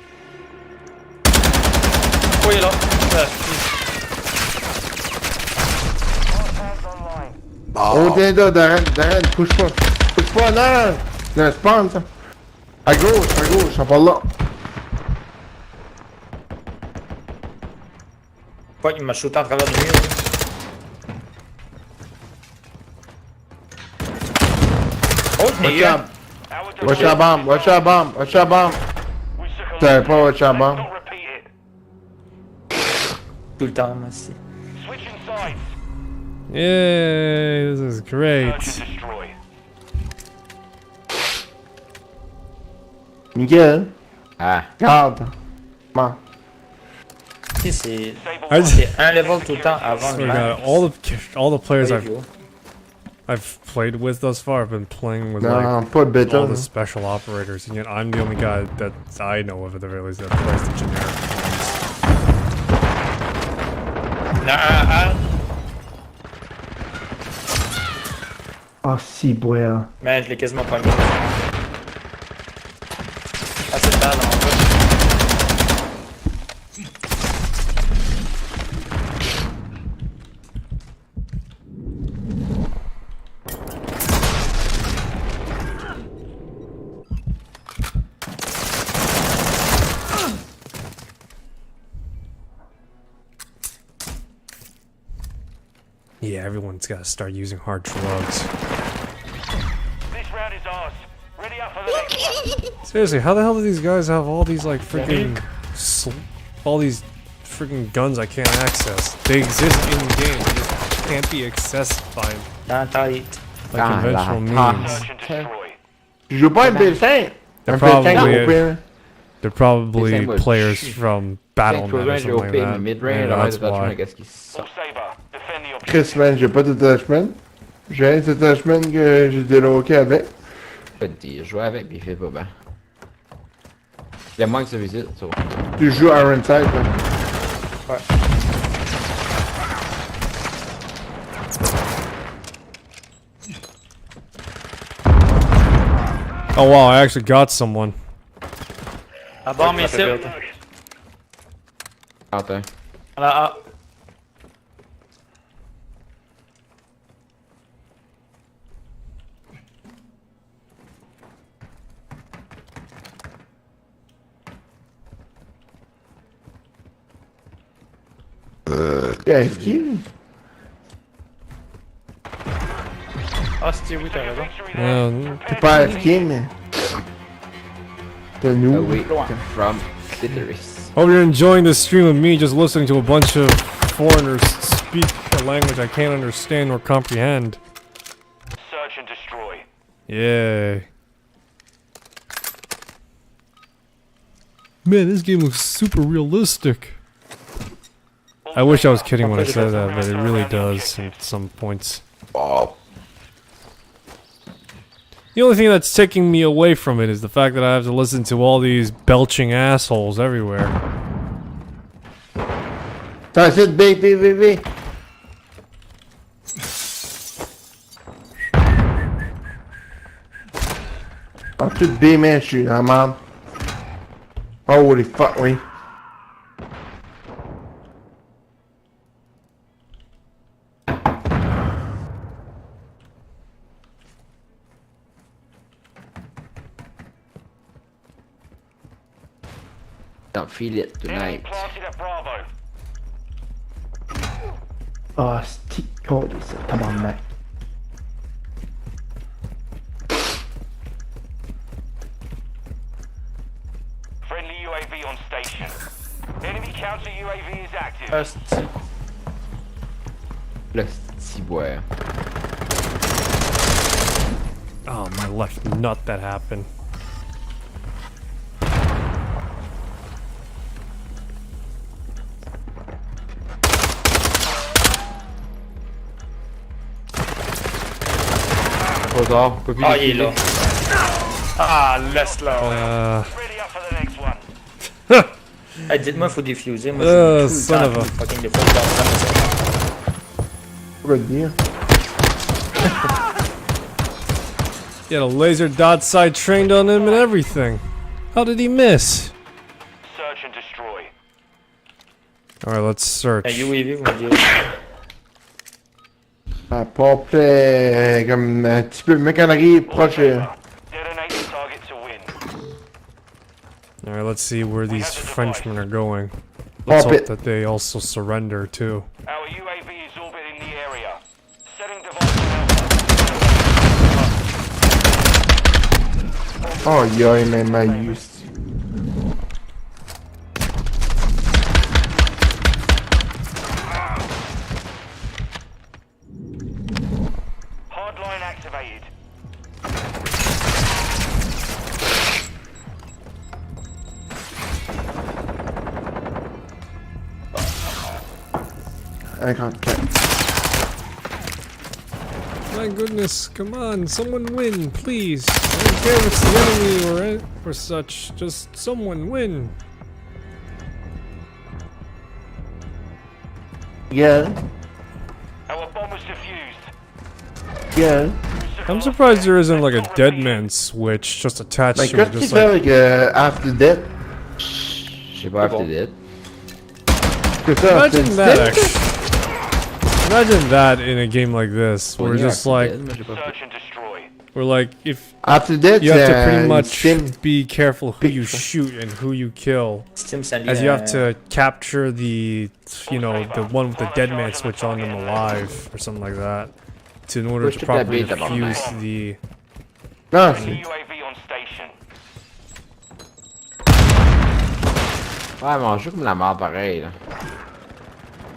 Oh, il est là. Hands online. Oh, viens là, Darren, couche pas. Couche pas, non! C'est un spawn, ça. À gauche, en par là. Fuck, il m'a shooté en travers du mur. Oh, Watch il out. Watch out bomb, watch out bomb, watch out bomb. We took a T'avais pas watch out bomb. Let's not repeat it. tout le temps, merci. Switching sides. Yay, this is great. Search and destroy. Miguel, Ah. garde. Bon. Si, c'est I just, un level tout le temps avant oh le my match. god, all the players Review. I've played with thus far have been playing with Non, like pas de bêta. all the special operators, and yet I'm the only guy that I know of at the very least that plays the generic ones. Non, Ah, si, boire. mais je l'ai quasiment pas mis. Ah, c'est bad, en fait. Yeah, everyone's got to start using hard drugs. This round is ours. Ready up for the next one. Seriously, how the hell do these guys have all these like freaking all these freaking guns I can't access? They exist in the game, they just can't be accessed by Dans la tête. like Ah, conventional la means. Search and destroy. Je joue pas un bulletin. They're Un bulletin probably au pire. They're probably Same with players shit. from Close Battle.net or range, something like OP, mais that. mid-range, Yeah, arrête that's de toucher, why. qu'est-ce qui sort? All Saber, defend the Chris, objective. man, j'ai pas de detachment. J'ai un detachment que j'ai déloqué avec. Je peux te dire, je joue avec pis il fait pas bien. Il y a moins que ça visite, ça. Tu joues Ironside, là. Oh wow, I actually got someone. À bord, mais ici. Attends. À la A. Yeah, qui? Ah, c'est oui, t'as raison. Victory there. Yeah, T'es pas FK, mais. T'es nous. Away from clitoris. hope you're enjoying this stream of me just listening to a bunch of foreigners speak a language I can't understand or comprehend. Search and destroy. Yay. Man, this game looks super realistic. I wish I was kidding when I said that, but it really does at some points. Oh. The only thing that's taking me away from it is the fact that I have to listen to all these belching assholes everywhere. T'as essayé de BPVV? Ah, tout B, man, je suis dans la merde. Holy fuck, oui. Don't feel it Enemy tonight. planted at Bravo. Ah, c'est code, ça, tabarnak. Friendly UAV on station. Enemy counter UAV is active. Hostie. Le petit bois. Oh, my left nut that happened. Trop tard, on peut plus Ah, les il est là. killer. Ah, laisse-la. Ready up for the next one. Hey, dites-moi, faut défuser. Moi, Euh, je son of a- fucking des fois, je dors dans Pourquoi te dire? He had a laser dot sight trained on him and everything. How did he miss? Search and destroy. Alright, let's search. Un UAV, vous me direz. Ah, pas près, comme un petit peu, mec en arrière, proche. Detonate the target to win. Alright, let's see where these Frenchmen are going. Let's Pop hope it. that they also surrender too. Our UAV is orbiting the area. Setting device to alpha. Oh, yeah, man, my use. Hardline activated. I can't catch. My goodness, come on, someone win, please. I don't care if it's the enemy or such, just someone win. Yeah, Our bomb was defused. yeah. I'm surprised there isn't like a dead man switch just attached Mais to it, qu'est-ce qu'il just fait like... avec After Death? Je sais pas, after that. C'est ça, After Imagine that, Death? actually. Imagine that in a game like this, where Ouais, just after like, that, moi, j'ai pas fait. Search and destroy. where like, if After Death, you have to c'est pretty une much sim. be careful who you picture. shoot and who you kill, Steam, salut. as you have to capture the, you know, the one with the dead man switch on them alive, or something like that, to in order Push to the properly dead bait, defuse the... Non, Friendly c'est... UAV on station. Ouais, mais on joue comme la mort pareil, là.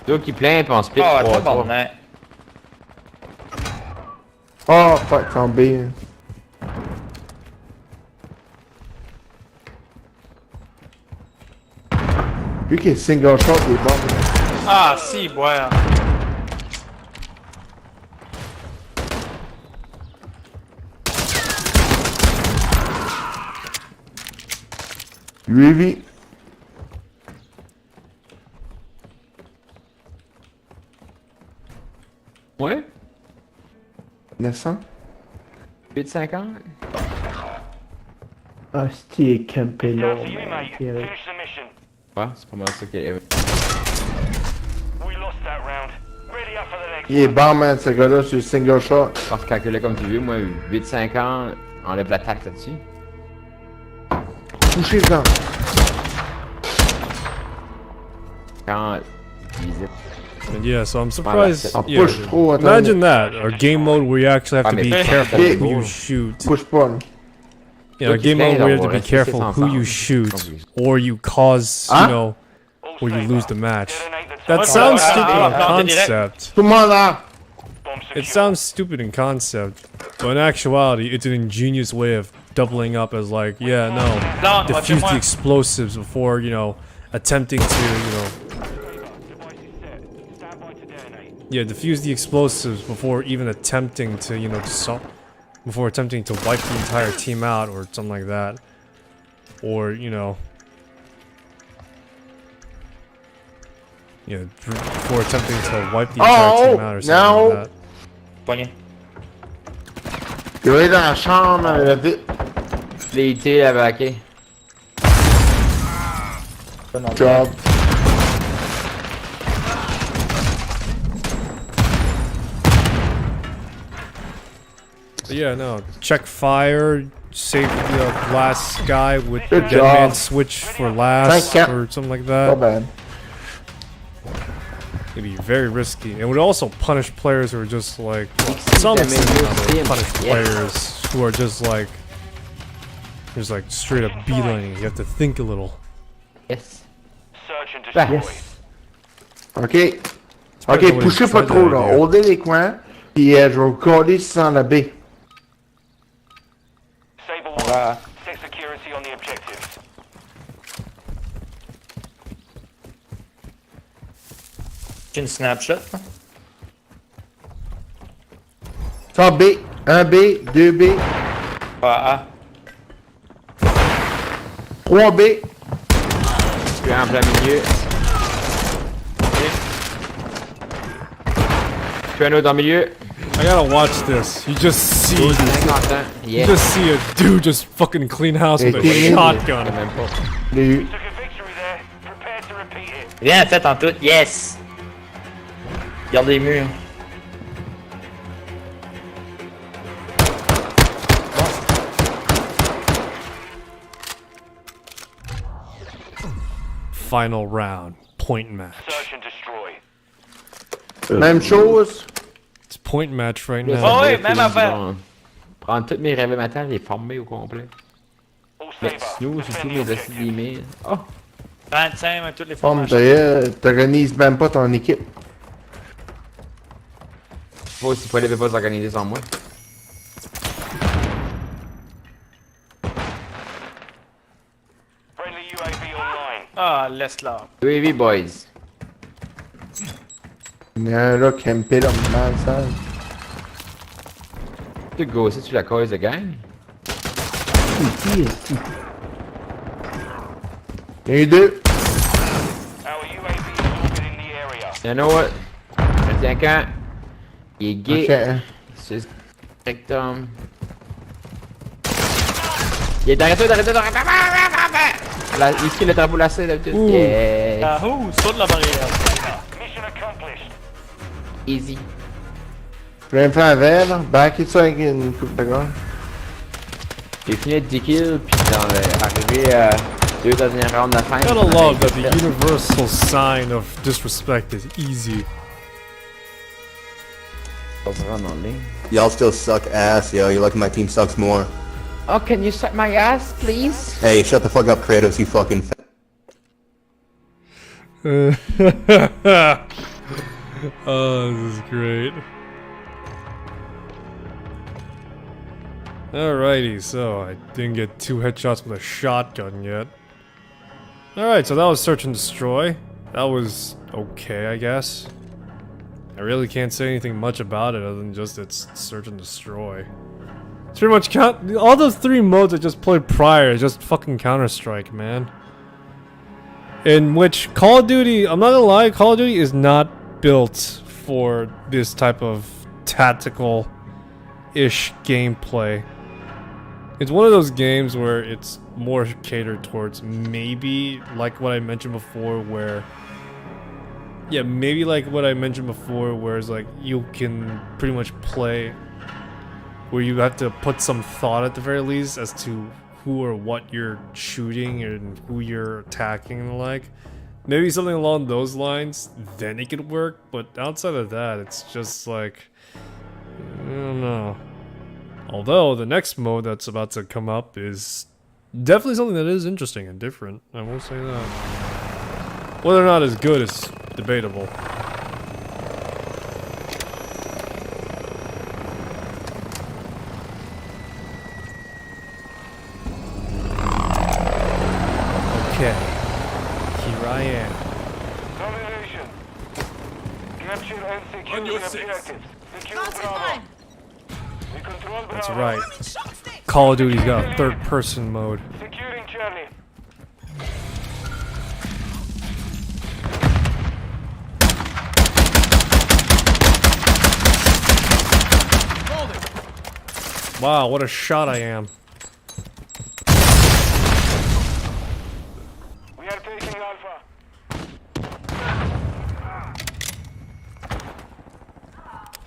Deux qui plaint, pis on split Ah, 3-3. tabarnak. Oh, fuck, tombé. Lui qui est single shot des bombes. Ah, si, ouais. UAV. Ouais? 900. 850? Hostie est campé là, Down to you, man. mate. Thierry. Finish the mission. Ouais, c'est pas mal ça qu'il y a. We lost that round. Ready up for the next Il est one. bon, man, ce gars-là, sur le single shot. Parce que calculer comme tu veux, moi 850, enlève la taxe là-dessus. Touchez-en. Quand visite. And yeah, so I'm surprised. On Yeah, push trop, attends. imagine that, or game mode where you actually have to be mais- careful Yeah. who you shoot. Push pas, là. Yeah, a Look, game he's mode where you have to playing be over, careful it's who you ensemble. shoot, Obvious. or you cause, Huh? you know, All where you saber. lose the match. Detonate the That target. sounds ah, stupid ah, in ah, direct. concept. Tout le monde là. Bomb It secure. sounds stupid in concept, but in actuality, it's an ingenious way of doubling up as like, yeah, no, Non, defuse the moi. explosives before, you know, attempting to, you know, Device is set. Stand by to detonate. yeah, defuse the explosives before even attempting to, you know, before attempting to wipe the entire team out or something like that. Or, you know, before attempting to wipe the entire team out or something like that. Pogné. Il va aller dans la chambre avec la vie. Je l'ai été la vaquée. Job. But yeah, no, check fire, save the last guy with the Good dead man job. switch for last Thank you. or something like Pas that. bad. It'd be very risky. It would also punish players who are just like, some that made you instances it would punish yes. players who are just like straight up beelining. You have to think a little. Yes. Search and destroy. Yes. Ok. better Ok, than poussez what pas he trop said là. there, Holdez les coins. Puis je vais vous coller sans la baie. Saber Ah. 1. Set security on the objectives. J'ai une snapshot. hein. Ça B. 1B, 2B, Ah, 3B. Je suis en plein milieu. Je suis un autre dans le milieu. I gotta watch this. You just see, 50 ans. you Yes. just see a dude just fucking clean house with a Hey, shotgun. Même pas. Je l'ai eu. Took a victory there. Prepare to repeat it. Bien fait en tout. Yes! Garde les murs. Final round, point match. Search and destroy. Même chose. It's point match right Oh, now. ouais, même affaire. Bon, prendre tous mes rêves matins, les former au complet. All Mais saber. sinon, c'est tous Defend the mes objective. emails. Oh! 25, mais toutes les Forme formations. d'ailleurs, t'organises même pas ton équipe. Faut s'il fallait pas s'organiser sans moi. Friendly UAV online. Ah, laisse-la. UAV boys. Il y en a un là campé là, mal sale. Tu gossé sur la cause de gang? Qui est-ce? Il y en a eu deux. Our UAV is orbiting the area. You know what? 25 ans. Il est gay. Ok. C'est rectum. Il est derrière toi, Là, ici, le drapeau lacé d'habitude. Yeah. Yahoo! Saute la barrière. Mission accomplished. Easy. Je vais me faire un verre là. Backer ça avec une coupe de gars. J'ai fini avec 10 kills, puis arrivé à 2 dernières rounds de fin. Gotta love that the universal sign of disrespect is easy. Y'all still suck ass, yo. You're lucky my team sucks more. Oh, can you suck my ass, please? Hey, shut the fuck up, Kratos, you fucking Oh, this is great. Alrighty, so I didn't get 2 headshots with a shotgun yet. Alright, so that was Search and Destroy. That was okay, I guess. I really can't say anything much about it other than just it's Search and Destroy. It's pretty much all those 3 modes I just played prior is just fucking Counter-Strike, man. In which Call of Duty, I'm not gonna lie, Call of Duty is not built for this type of tactical-ish gameplay. It's one of those games where it's more catered towards maybe like what I mentioned before where maybe like what I mentioned before where it's like you can pretty much play where you have to put some thought at the very least as to who or what you're shooting and who you're attacking and the like. Maybe something along those lines, then it could work, but outside of that, it's just like, I don't know. Although, the next mode that's about to come up is definitely something that is interesting and different, I will say that. Whether or not it's good is debatable. Okay, here I am. Domination. Capture and secure the objectives. Secure Bravo. We control Bravo. That's right. Call of Duty's got a third-person mode. Securing Charlie. Wow, what a shot I am. We are taking Alpha.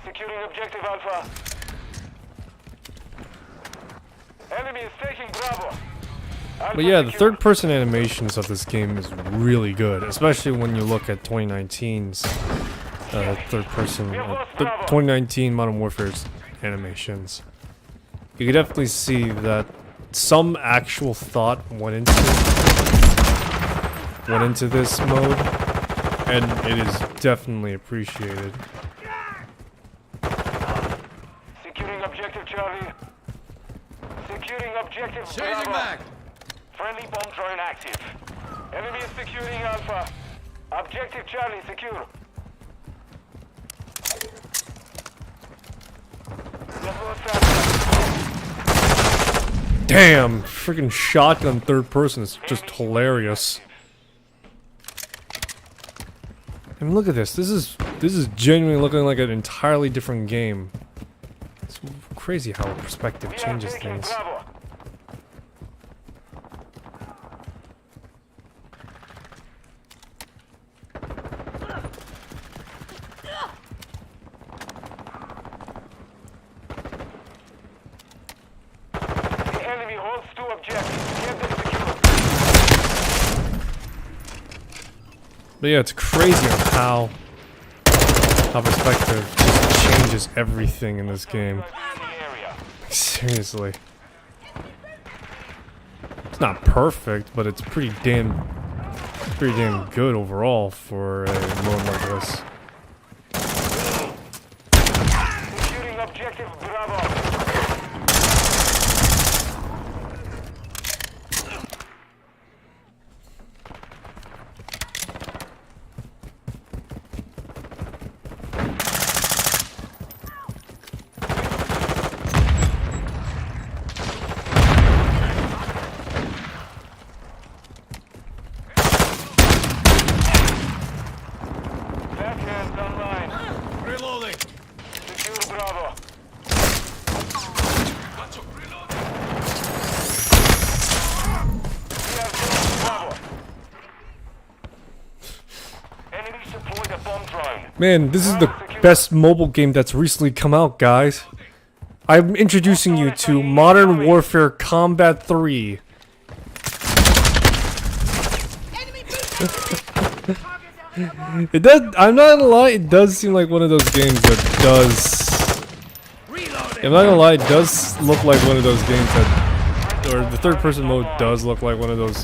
Securing objective Alpha. Enemy is taking Bravo. Alpha But yeah, the secure. third-person animations of this game is really good, especially when you look at 2019's third-person, 2019 Modern Warfare's animations. You can definitely see that some actual thought went into this mode, and it is definitely appreciated. Securing objective Charlie. Securing objective Bravo. Friendly bomb drone active. Enemy is securing Alpha. Objective Charlie secure. Damn, freaking shotgun third person is just hilarious. I mean, look at this. This is genuinely looking like an entirely different game. It's crazy how perspective changes things. But yeah, it's crazy on how perspective just changes everything in this game. Seriously. It's not perfect, but it's pretty damn good overall for a mode like this. Securing objective Bravo. Backhands online. Reloading. Secure Bravo. We have secured Bravo. Enemy deployed a bomb drone. Man, this is the best mobile game that's recently come out, guys. I'm introducing you to Modern Warfare Combat 3. It does. I'm not gonna lie. It does seem like one of those games that does. I'm not gonna lie. It does look like one of those games that, or the third-person mode does look like one of those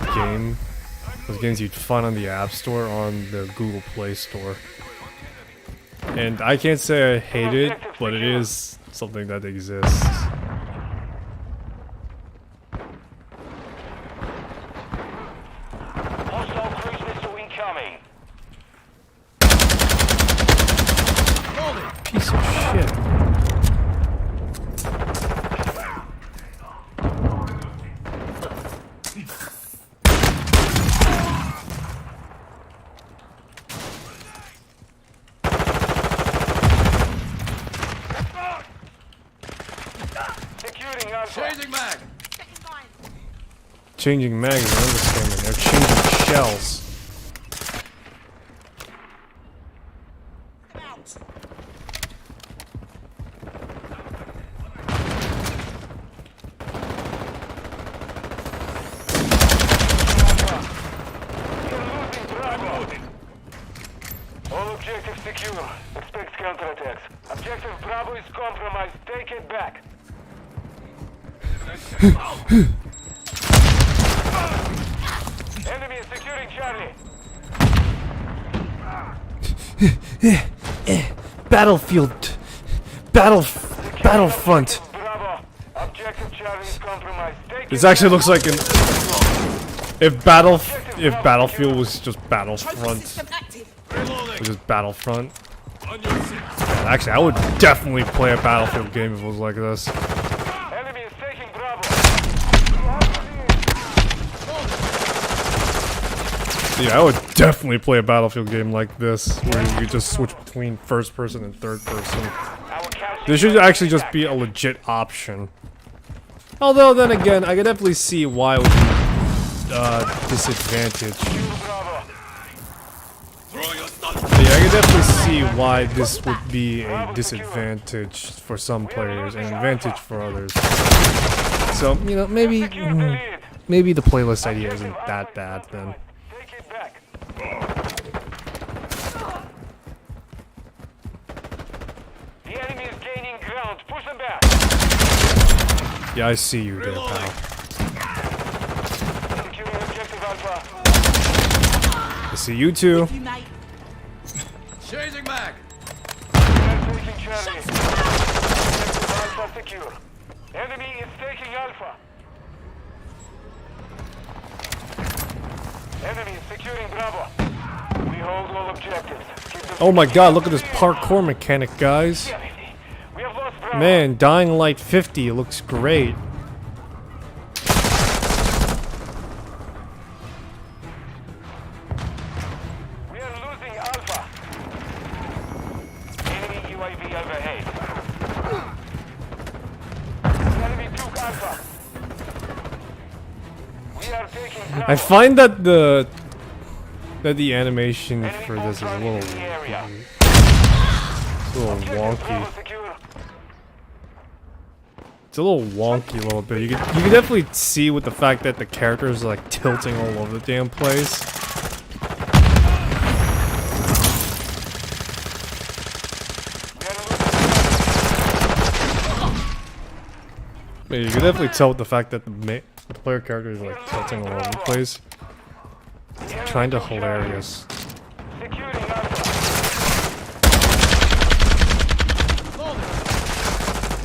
games you'd find on the App Store, on the Google Play Store. And I can't say I hate it, but it is something that exists. Hostile Piece of shit. Securing Alpha. Changing mag. Changing mags is an understatement. They're changing shells. All objectives secure. Expect counterattacks. Objective Bravo is compromised. Take it back. Enemy is securing Charlie. Battlefield. Battlefront. Bravo. Objective Charlie is compromised. Take This it actually back. looks like an. If Battlefield was just Battlefront, which is Battlefront. Actually, I would definitely play a Battlefield game if it was like this. Enemy is taking Bravo. Yeah, I would definitely play a Battlefield game like this, where you just switch between first person and third person. This should actually just be a legit option. Although, then again, I can definitely see why it would be disadvantage. Yeah, I can definitely see why this would be a disadvantage for some players and an advantage for others. So, you know, maybe the playlist idea isn't that bad then. Take it back. The enemy is gaining ground. Push them back. Yeah, I see you there, pal. Securing objective Alpha. I see you too. Changing mag. We are taking Charlie. Objective Alpha secure. Enemy is taking Alpha. Enemy is securing Bravo. We hold all objectives. Keep them Oh my god, look at this parkour mechanic, guys. We have lost Bravo. Man, Dying Light 50 looks great. We are losing Alpha. Enemy UAV overhead. The enemy took Alpha. We are taking Bravo. I find that the animation for this is a little wonky. It's a little wonky a little bit. You can definitely see with the fact that the characters are like tilting all over the damn place. Yeah, you can definitely tell with the fact that the player character is like tilting all over the place. Kinda hilarious. Securing Alpha.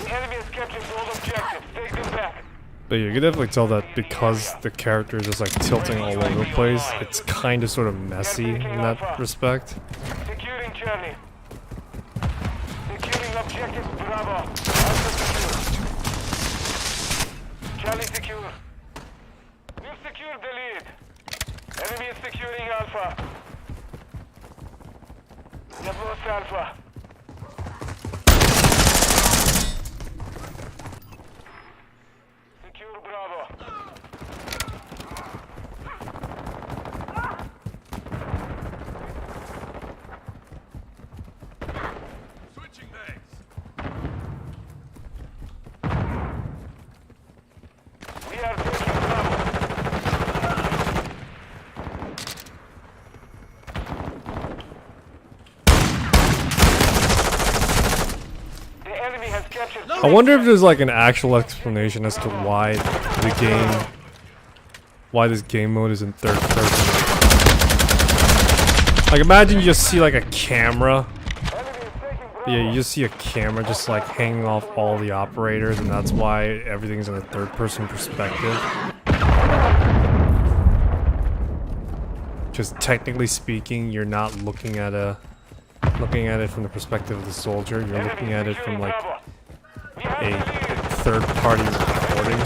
The enemy has captured all objectives. Take them back. But yeah, you can definitely tell that because the character is just like tilting all over the place, it's kind of sort of messy in that respect. Securing Charlie. Securing objective Bravo. Alpha secure. Charlie secure. We've secured the lead. Enemy is securing Alpha. We have lost Alpha. Secure Bravo. Switching bags. We are taking Bravo. The enemy has captured. I wonder if there's like an actual explanation as to why this game mode is in third person. Like imagine you just see like a camera. Yeah, you just see a camera just like hanging off all the operators, and that's why everything's in a third person perspective. Just technically speaking, you're not looking at a looking at it from the perspective of the soldier. You're looking at it from like a third-party recording.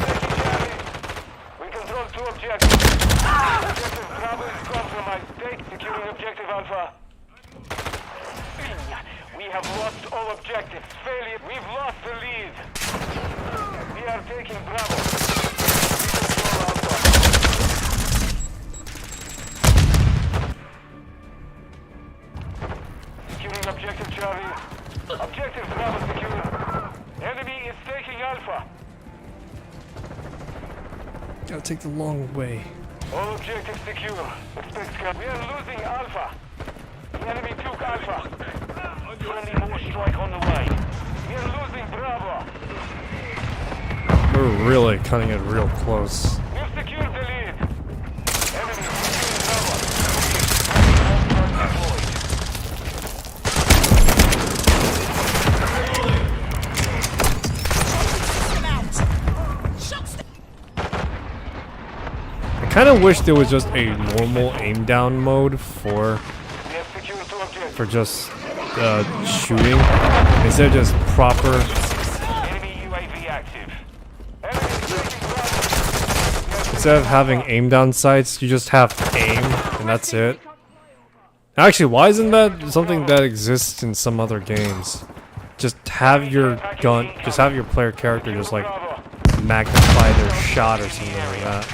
We control 2 objectives. Objective Bravo is compromised. State securing objective Alpha. We have lost all objectives. Failure. We've lost the lead. We are taking Bravo. We control Alpha. Securing objective Charlie. Objective Bravo secure. Enemy is taking Alpha. Gotta take the long way. All objectives secure. Expect scout. We are losing Alpha. The enemy took Alpha. Friendly more strike on the way. We are losing Bravo. We're really cutting it real close. We've secured the lead. Enemy securing Bravo. All strike deployed. I kind of wish there was just a normal aim down mode for We have secured 2 objectives. just shooting instead of just proper. Enemy UAV active. Enemy taking Bravo. Instead of having aim down sights, you just have aim and that's it. Actually, why isn't that something that exists in some other games? Just have your gun, just have your player character just like magnify their shot or something like that.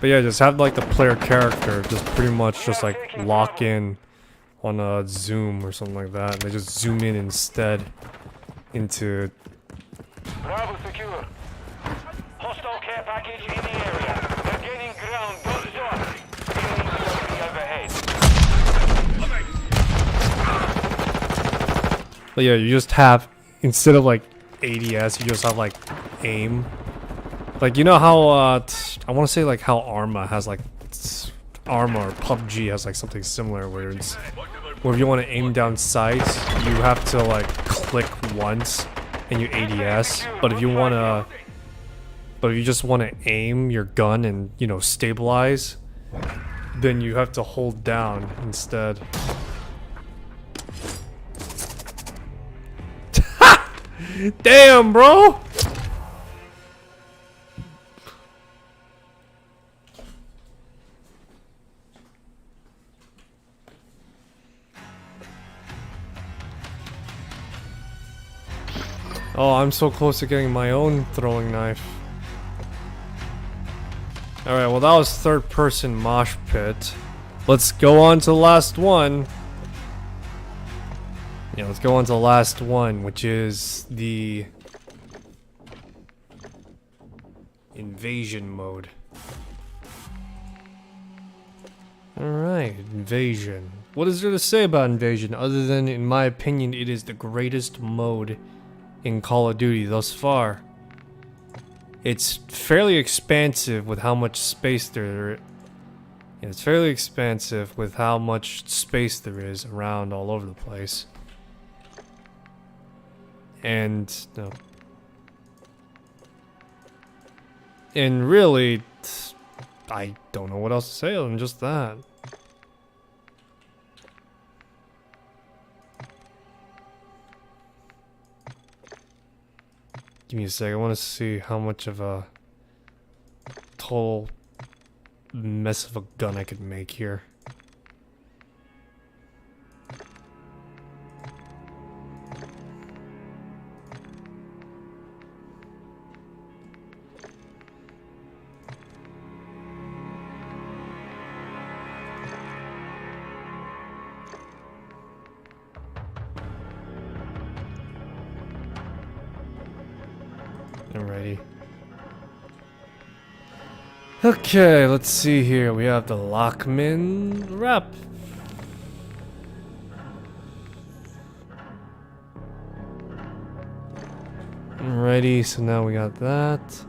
But yeah, just have like the player character just pretty much just like lock in on a zoom or something like that. And they just zoom in instead into. Bravo secure. Hostile care package in the area. They're gaining ground. Don't stop. Enemy UAV overhead. But yeah, you just have, instead of like ADS, you just have like aim. Like, you know how I want to say like how Arma has like Arma or PUBG has like something similar where it's where if you want to aim down sights, you have to like click once and you ADS. But if you just want to aim your gun and, you know, stabilize, then you have to hold down instead. Damn, bro! Oh, I'm so close to getting my own throwing knife. Alright, well that was third person mosh pit. Let's go on to the last one. Yeah, let's go on to the last one, which is the invasion mode. Alright, invasion. What is there to say about invasion other than, in my opinion, it is the greatest mode in Call of Duty thus far. It's fairly expansive with how much space there is. Yeah, it's fairly expansive with how much space there is around all over the place. And no. And really, I don't know what else to say other than just that. Give me a sec, I want to see how much of a total mess of a gun I could make here. Alrighty. Okay, let's see here. We have the Lockman wrap. Alrighty, so now we got that.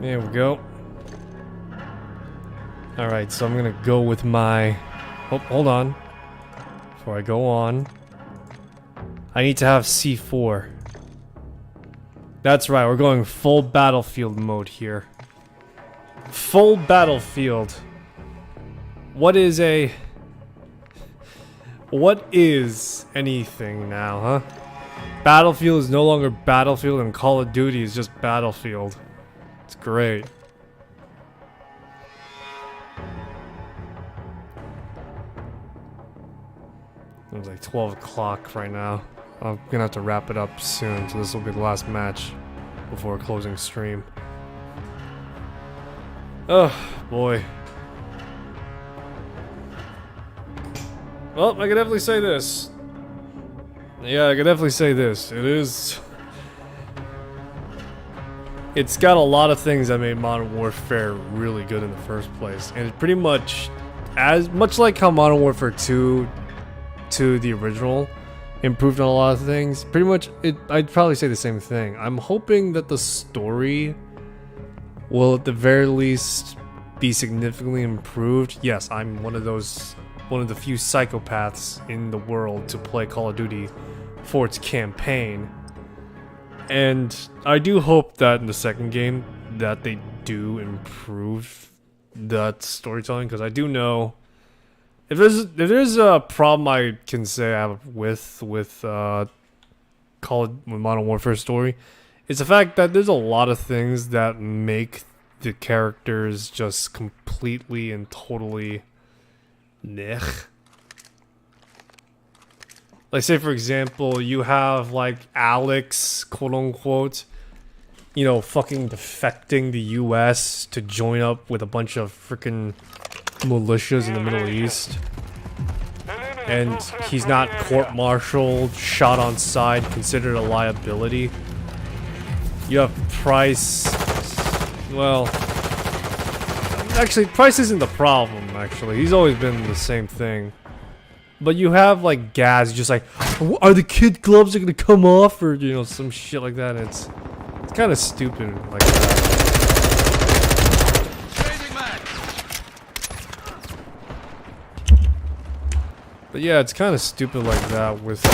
There we go. Alright, so I'm gonna go with my... Oh, hold on. Before I go on. I need to have C4. That's right, we're going full battlefield mode here. Full battlefield. What is anything now, huh? Battlefield is no longer Battlefield and Call of Duty is just Battlefield. It's great. It's like 12 o'clock right now. I'm gonna have to wrap it up soon, so this will be the last match before closing stream. Oh, boy. Well, I can definitely say this. Yeah, I can definitely say this. It's got a lot of things that made Modern Warfare really good in the first place. And it pretty much, as much like how Modern Warfare 2 to the original improved on a lot of things, pretty much I'd probably say the same thing. I'm hoping that the story will at the very least be significantly improved. Yes, I'm one of the few psychopaths in the world to play Call of Duty for its campaign. And I do hope that in the second game that they do improve that storytelling, because I do know if there's a problem I can say I have with Modern Warfare story, it's the fact that there's a lot of things that make the characters just completely and totally nech. Like, say for example, you have like Alex, quote unquote, you know, fucking defecting the US to join up with a bunch of freaking militias in the Middle East. And he's not court-martialed, shot on sight, considered a liability. You have Price. Well, actually, Price isn't the problem, actually. He's always been the same thing. But you have, like, Gaz, just like, are the kid gloves gonna come off? Or, you know, some shit like that. It's kind of stupid like that. But yeah, it's kind of stupid like that with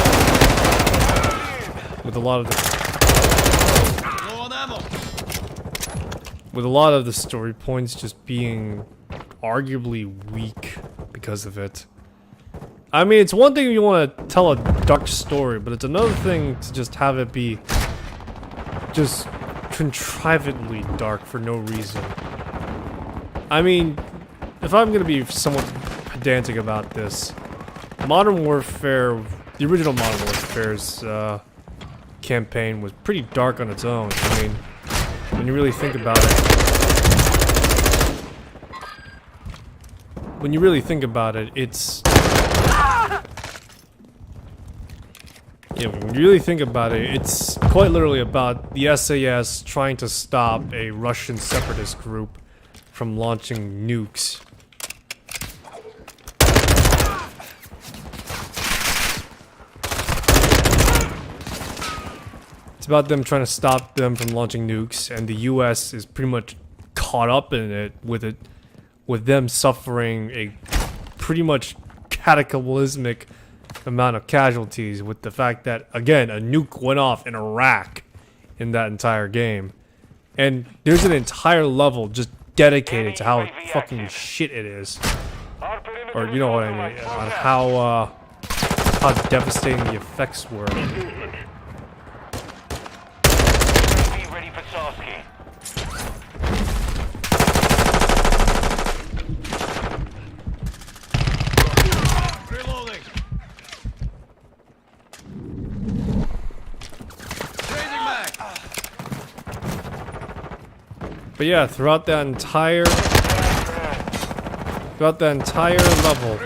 a lot of the story points just being arguably weak because of it. I mean, it's one thing if you want to tell a dark story, but it's another thing to just have it be just contrivedly dark for no reason. I mean, if I'm gonna be somewhat pedantic about this, Modern Warfare, the original Modern Warfare's campaign was pretty dark on its own. I mean, when you really think about it, it's when you really think about it, it's quite literally about the SAS trying to stop a Russian separatist group from launching nukes. It's about them trying to stop them from launching nukes, and the US is pretty much caught up in it, with them suffering a pretty much cataclysmic amount of casualties, with the fact that, again, a nuke went off in Iraq in that entire game. And there's an entire level just dedicated to how fucking shit it is. Or, you know what I mean, on how devastating the effects were. But yeah, throughout that entire level,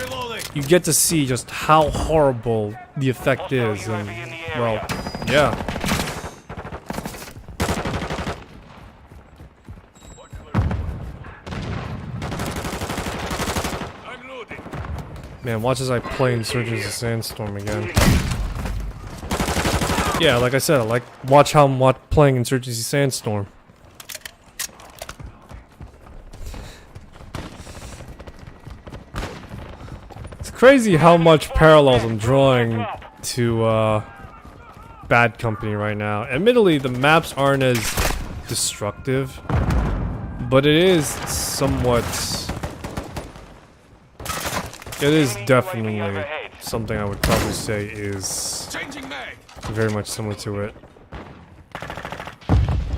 you get to see just how horrible the effect is, and well, yeah. Man, watch as I play Insurgents of Sandstorm again. Yeah, like I said, watch how I'm playing Insurgency Sandstorm. It's crazy how much parallels I'm drawing to Bad Company right now. Admittedly, the maps aren't as destructive, but it is somewhat... It is definitely something I would probably say is very much similar to it.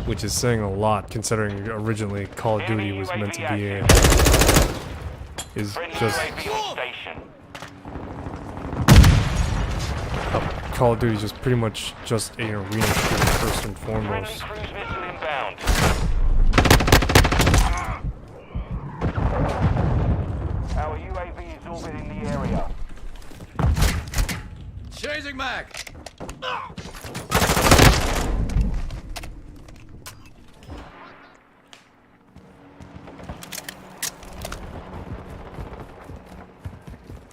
Which is saying a lot, considering originally Call of Duty was meant to be a... is just... Call of Duty is just pretty much just an arena shooter first and foremost. Our UAV is orbiting the area. Chasing mag.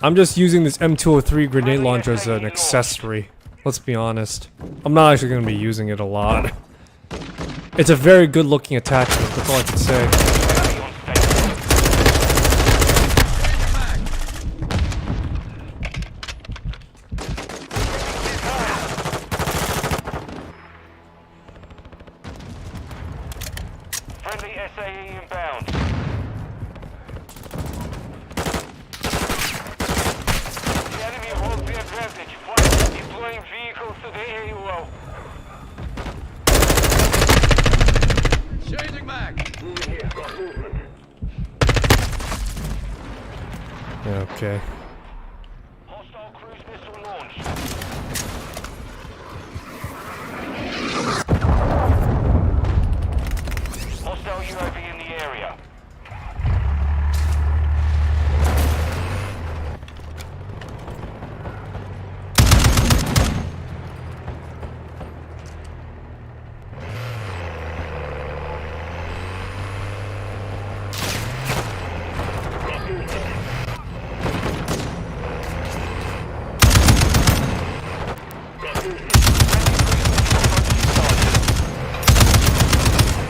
I'm just using this M203 grenade launcher as an accessory. Let's be honest. I'm not actually going to be using it a lot. It's a very good looking attachment, that's all I can say. Friendly SAE inbound. The enemy holds the advantage. Flight deploying vehicles to the AO. Chasing mag. Moving here. Got movement. Okay. Hostile cruise missile launched. Hostile UAV in the area.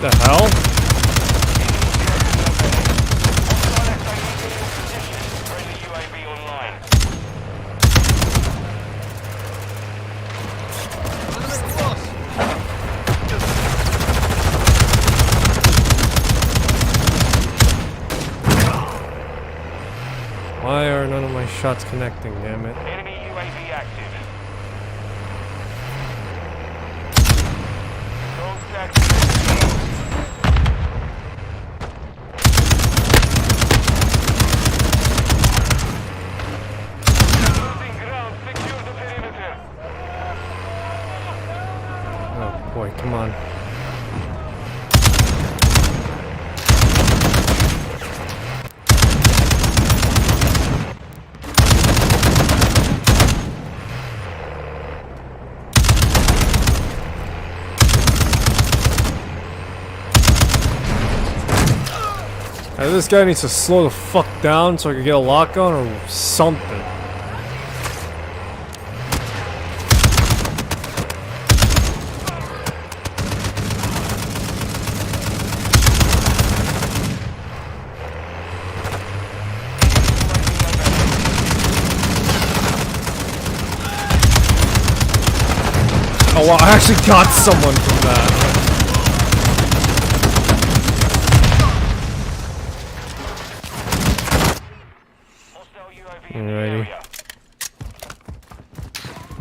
The hell? Friendly UAV online. Why are none of my shots connecting, damn it? Enemy UAV active. Contact. Losing ground. Secure the perimeter. Oh boy, come on. This guy needs to slow the fuck down so I can get a lock on or something. Oh wow, I actually got someone from that. Alrighty.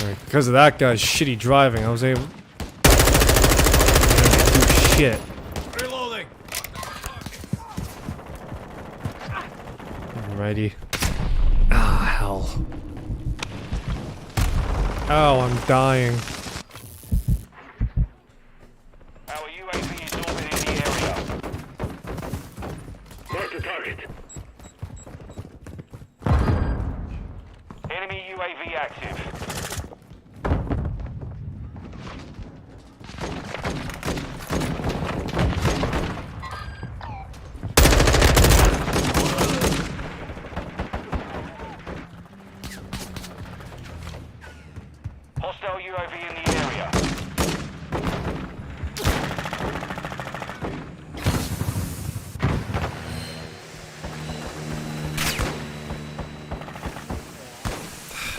Alright, because of that guy's shitty driving, I was able to do shit. Reloading. Alrighty. Ah, hell. Oh, I'm dying. Our UAV is orbiting the area. Mark the target. Enemy UAV active. Hostile UAV in the area.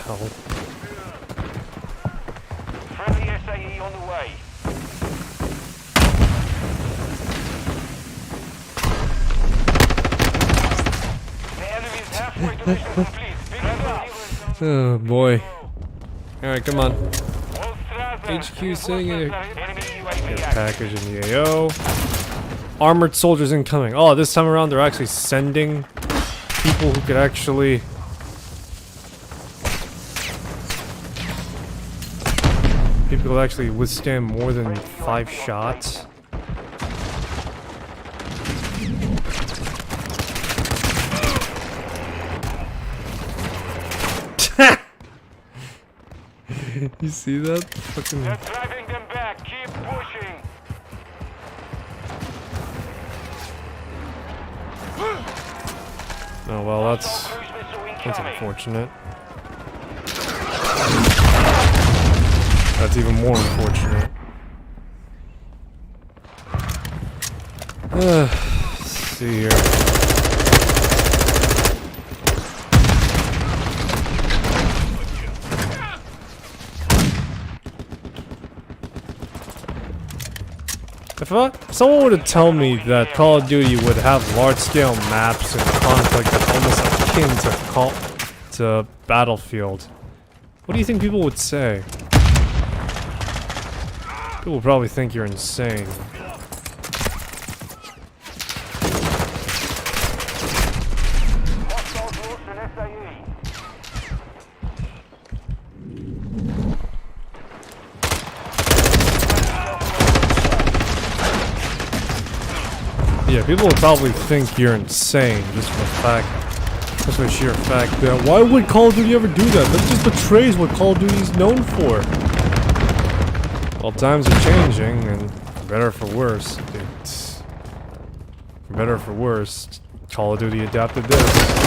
hell? Friendly SAE on the way. The enemy is halfway to mission complete. Big up. Oh boy. Alright, come on. All Strasser. HQ saying it. Enemy UAV active. Package in the AO. Armored soldiers incoming. Oh, this time around they're actually sending people who could actually... People who actually withstand more than 5 shots. You see that? Fucking... They're driving them back. Keep pushing. Oh well, that's unfortunate. That's even more unfortunate. Let's see here. If someone were to tell me that Call of Duty would have large-scale maps and conflict that's almost akin to Battlefield, what do you think people would say? People would probably think you're insane. Yeah, people would probably think you're insane just for the fact, just for the sheer fact that why would Call of Duty ever do that? That just betrays what Call of Duty is known for. Well, times are changing, and for better or for worse, for better or for worse, Call of Duty adapted this.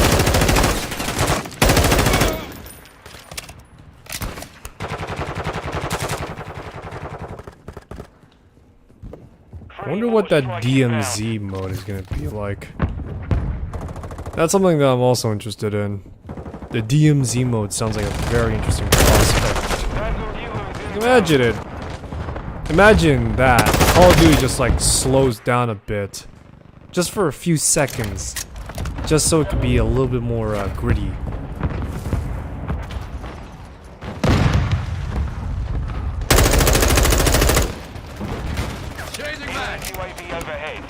I wonder what that DMZ mode is gonna be like. That's something that I'm also interested in. The DMZ mode sounds like a very interesting prospect. Imagine it. Imagine that. Call of Duty just like slows down a bit. Just for a few seconds. Just so it could be a little bit more gritty. UAV overhead.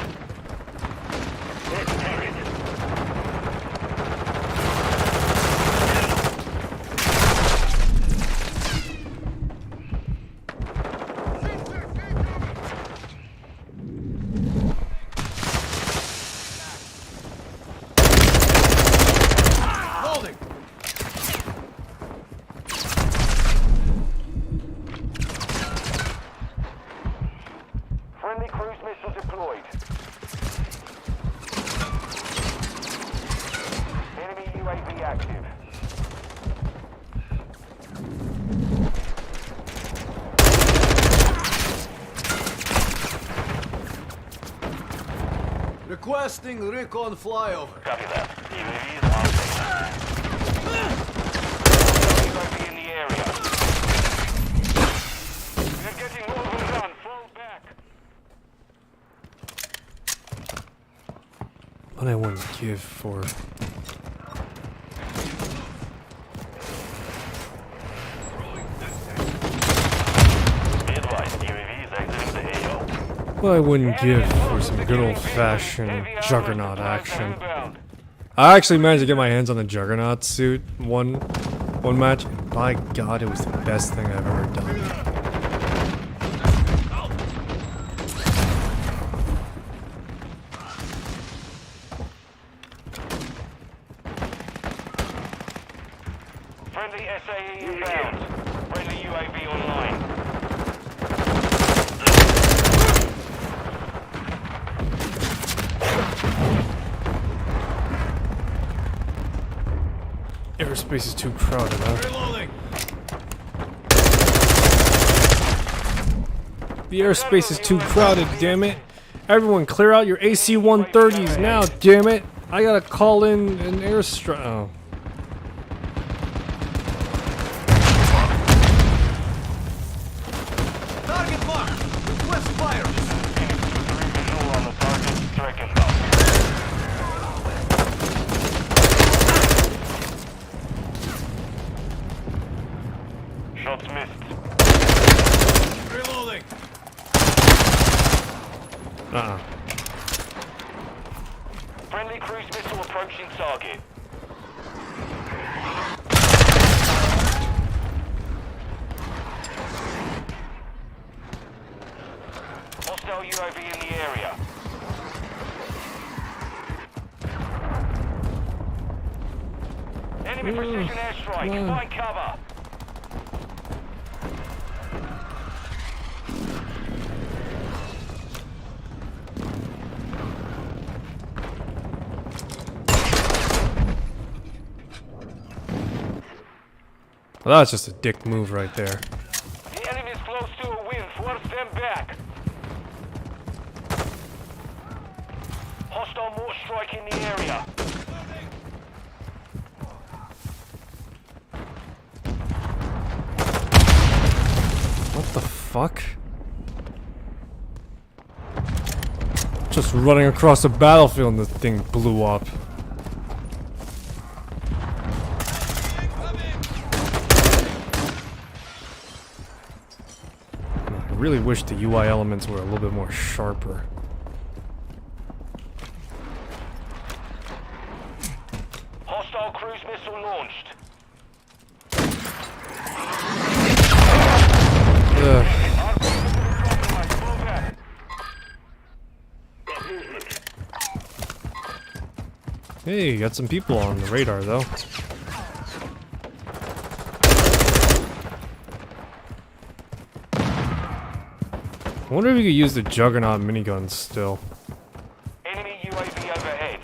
Holding. Friendly cruise missile deployed. Enemy UAV active. Requesting recon flyover. Copy that. UAV is mounting. UAV in the area. We're getting overrun. Fall back. What I wouldn't give for... Be advised, UAV is exiting the AO. What I wouldn't give for some good old-fashioned Juggernaut action. I actually managed to get my hands on the Juggernaut suit one match, and by God, it was the best thing I've ever done. Friendly SAE inbound. Friendly UAV online. Airspace is too crowded, huh? Reloading. The airspace is too crowded, damn it. Everyone clear out your AC-130s now, damn it. I gotta call in an airstrike. Oh. Shots missed. Reloading. Friendly cruise missile approaching target. Hostile UAV in the area. Enemy precision airstrike. Find cover. Well, that's just a dick move right there. The enemy is close to a win. Force them back. Hostile mortar strike in the area. What the fuck? Just running across the battlefield and the thing blew up. I really wish the UI elements were a little bit more sharper. Hostile cruise missile launched. Ugh. Hey, got some people on the radar though. I wonder if you could use the Juggernaut miniguns still. Enemy UAV overhead.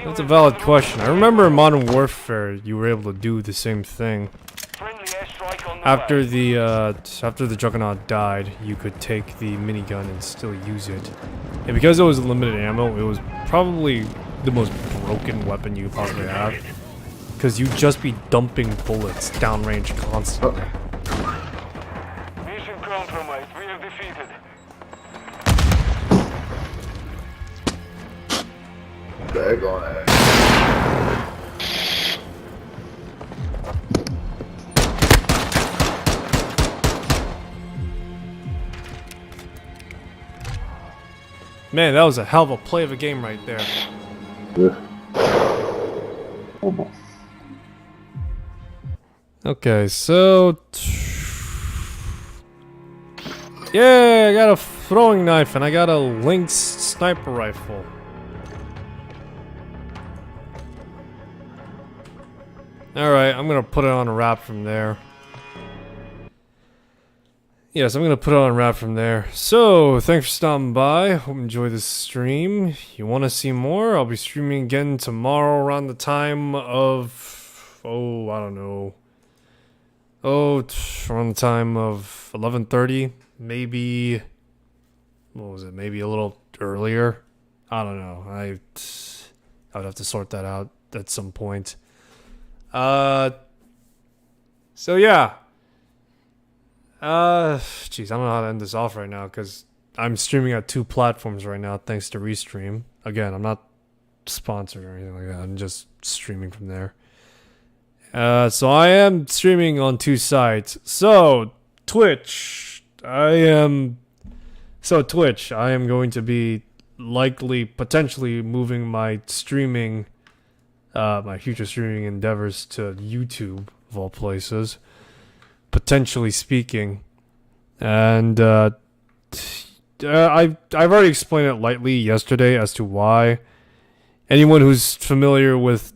That's a valid question. I remember in Modern Warfare you were able to do the same thing. Friendly airstrike on the After the Juggernaut died, you could take the minigun and still use it. And because it was limited ammo, it was probably the most broken weapon you could possibly have. Because you'd just be dumping bullets downrange constantly. Mission compromised. We are defeated. Daggone. Man, that was a hell of a play of a game right there. Okay, so... Yeah, I got a throwing knife and I got a Lynx sniper rifle. Alright, I'm gonna put it on a wrap from there. Yes, I'm gonna put it on a wrap from there. So, thanks for stopping by. Hope you enjoy this stream. You wanna see more? I'll be streaming again tomorrow around the time of... Oh, I don't know. Oh, around the time of 11:30. Maybe... What was it? Maybe a little earlier? I don't know. I would have to sort that out at some point. So yeah. Jeez, I don't know how to end this off right now because I'm streaming at 2 platforms right now thanks to Restream. Again, I'm not sponsored or anything like that. I'm just streaming from there. So I am streaming on 2 sites. So Twitch, I am going to be potentially moving my streaming, my future streaming endeavors to YouTube of all places. Potentially speaking, and I've already explained it lightly yesterday as to why. Anyone who's familiar with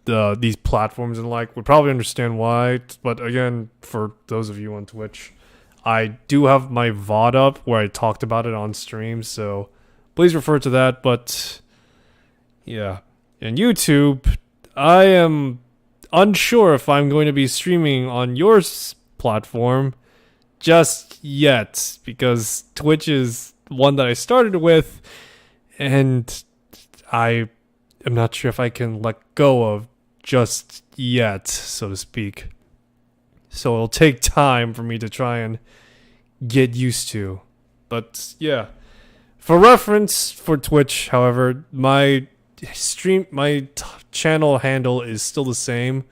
these platforms and would probably understand why. But again, for those of you on Twitch, I do have my VOD up where I talked about it on stream, so please refer to that. But yeah, and YouTube, I am unsure if I'm going to be streaming on your platform just yet, because Twitch is one that I started with, and I am not sure if I can let go of just yet, so to speak. So it'll take time for me to try and get used to. But yeah, for reference for Twitch, however, my channel handle is still the same,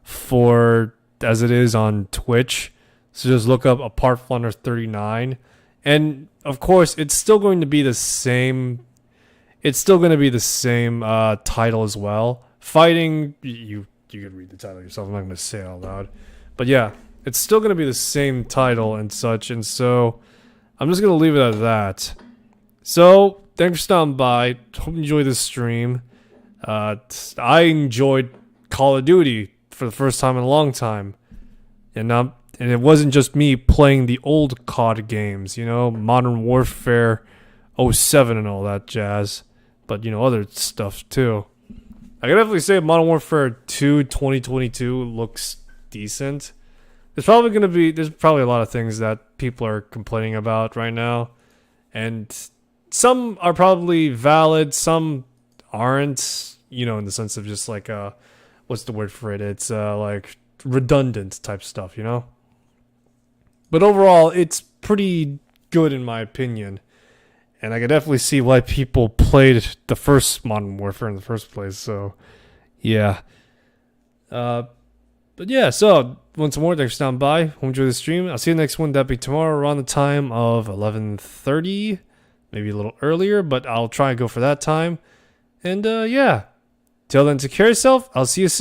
for as it is on Twitch. So just look up Apart Flunder 39, and of course it's still going to be the same. It's still going to be the same title as well. Fighting, you could read the title yourself. I'm not going to say it out loud, but yeah, it's still going to be the same title and such. And so I'm just going to leave it at that. So thanks for stopping by. Hope you enjoyed this stream. I enjoyed Call of Duty for the first time in a long time, and it wasn't just me playing the old COD games, you know, Modern Warfare 07 and all that jazz, but you know, other stuff too. I can definitely say Modern Warfare 2 2022 looks decent. There's probably a lot of things that people are complaining about right now, and some are probably valid, some aren't, you know, in the sense of just like what's the word for it? It's like redundant type stuff, you know? But overall, it's pretty good in my opinion. And I can definitely see why people played the first Modern Warfare in the first place. So, yeah. But yeah, so once more, thanks for stopping by. Hope you enjoy the stream. I'll see you next one. That'll be tomorrow around the time of 11:30. Maybe a little earlier, but I'll try and go for that time. And yeah. Till then, take care of yourself. I'll see you soon.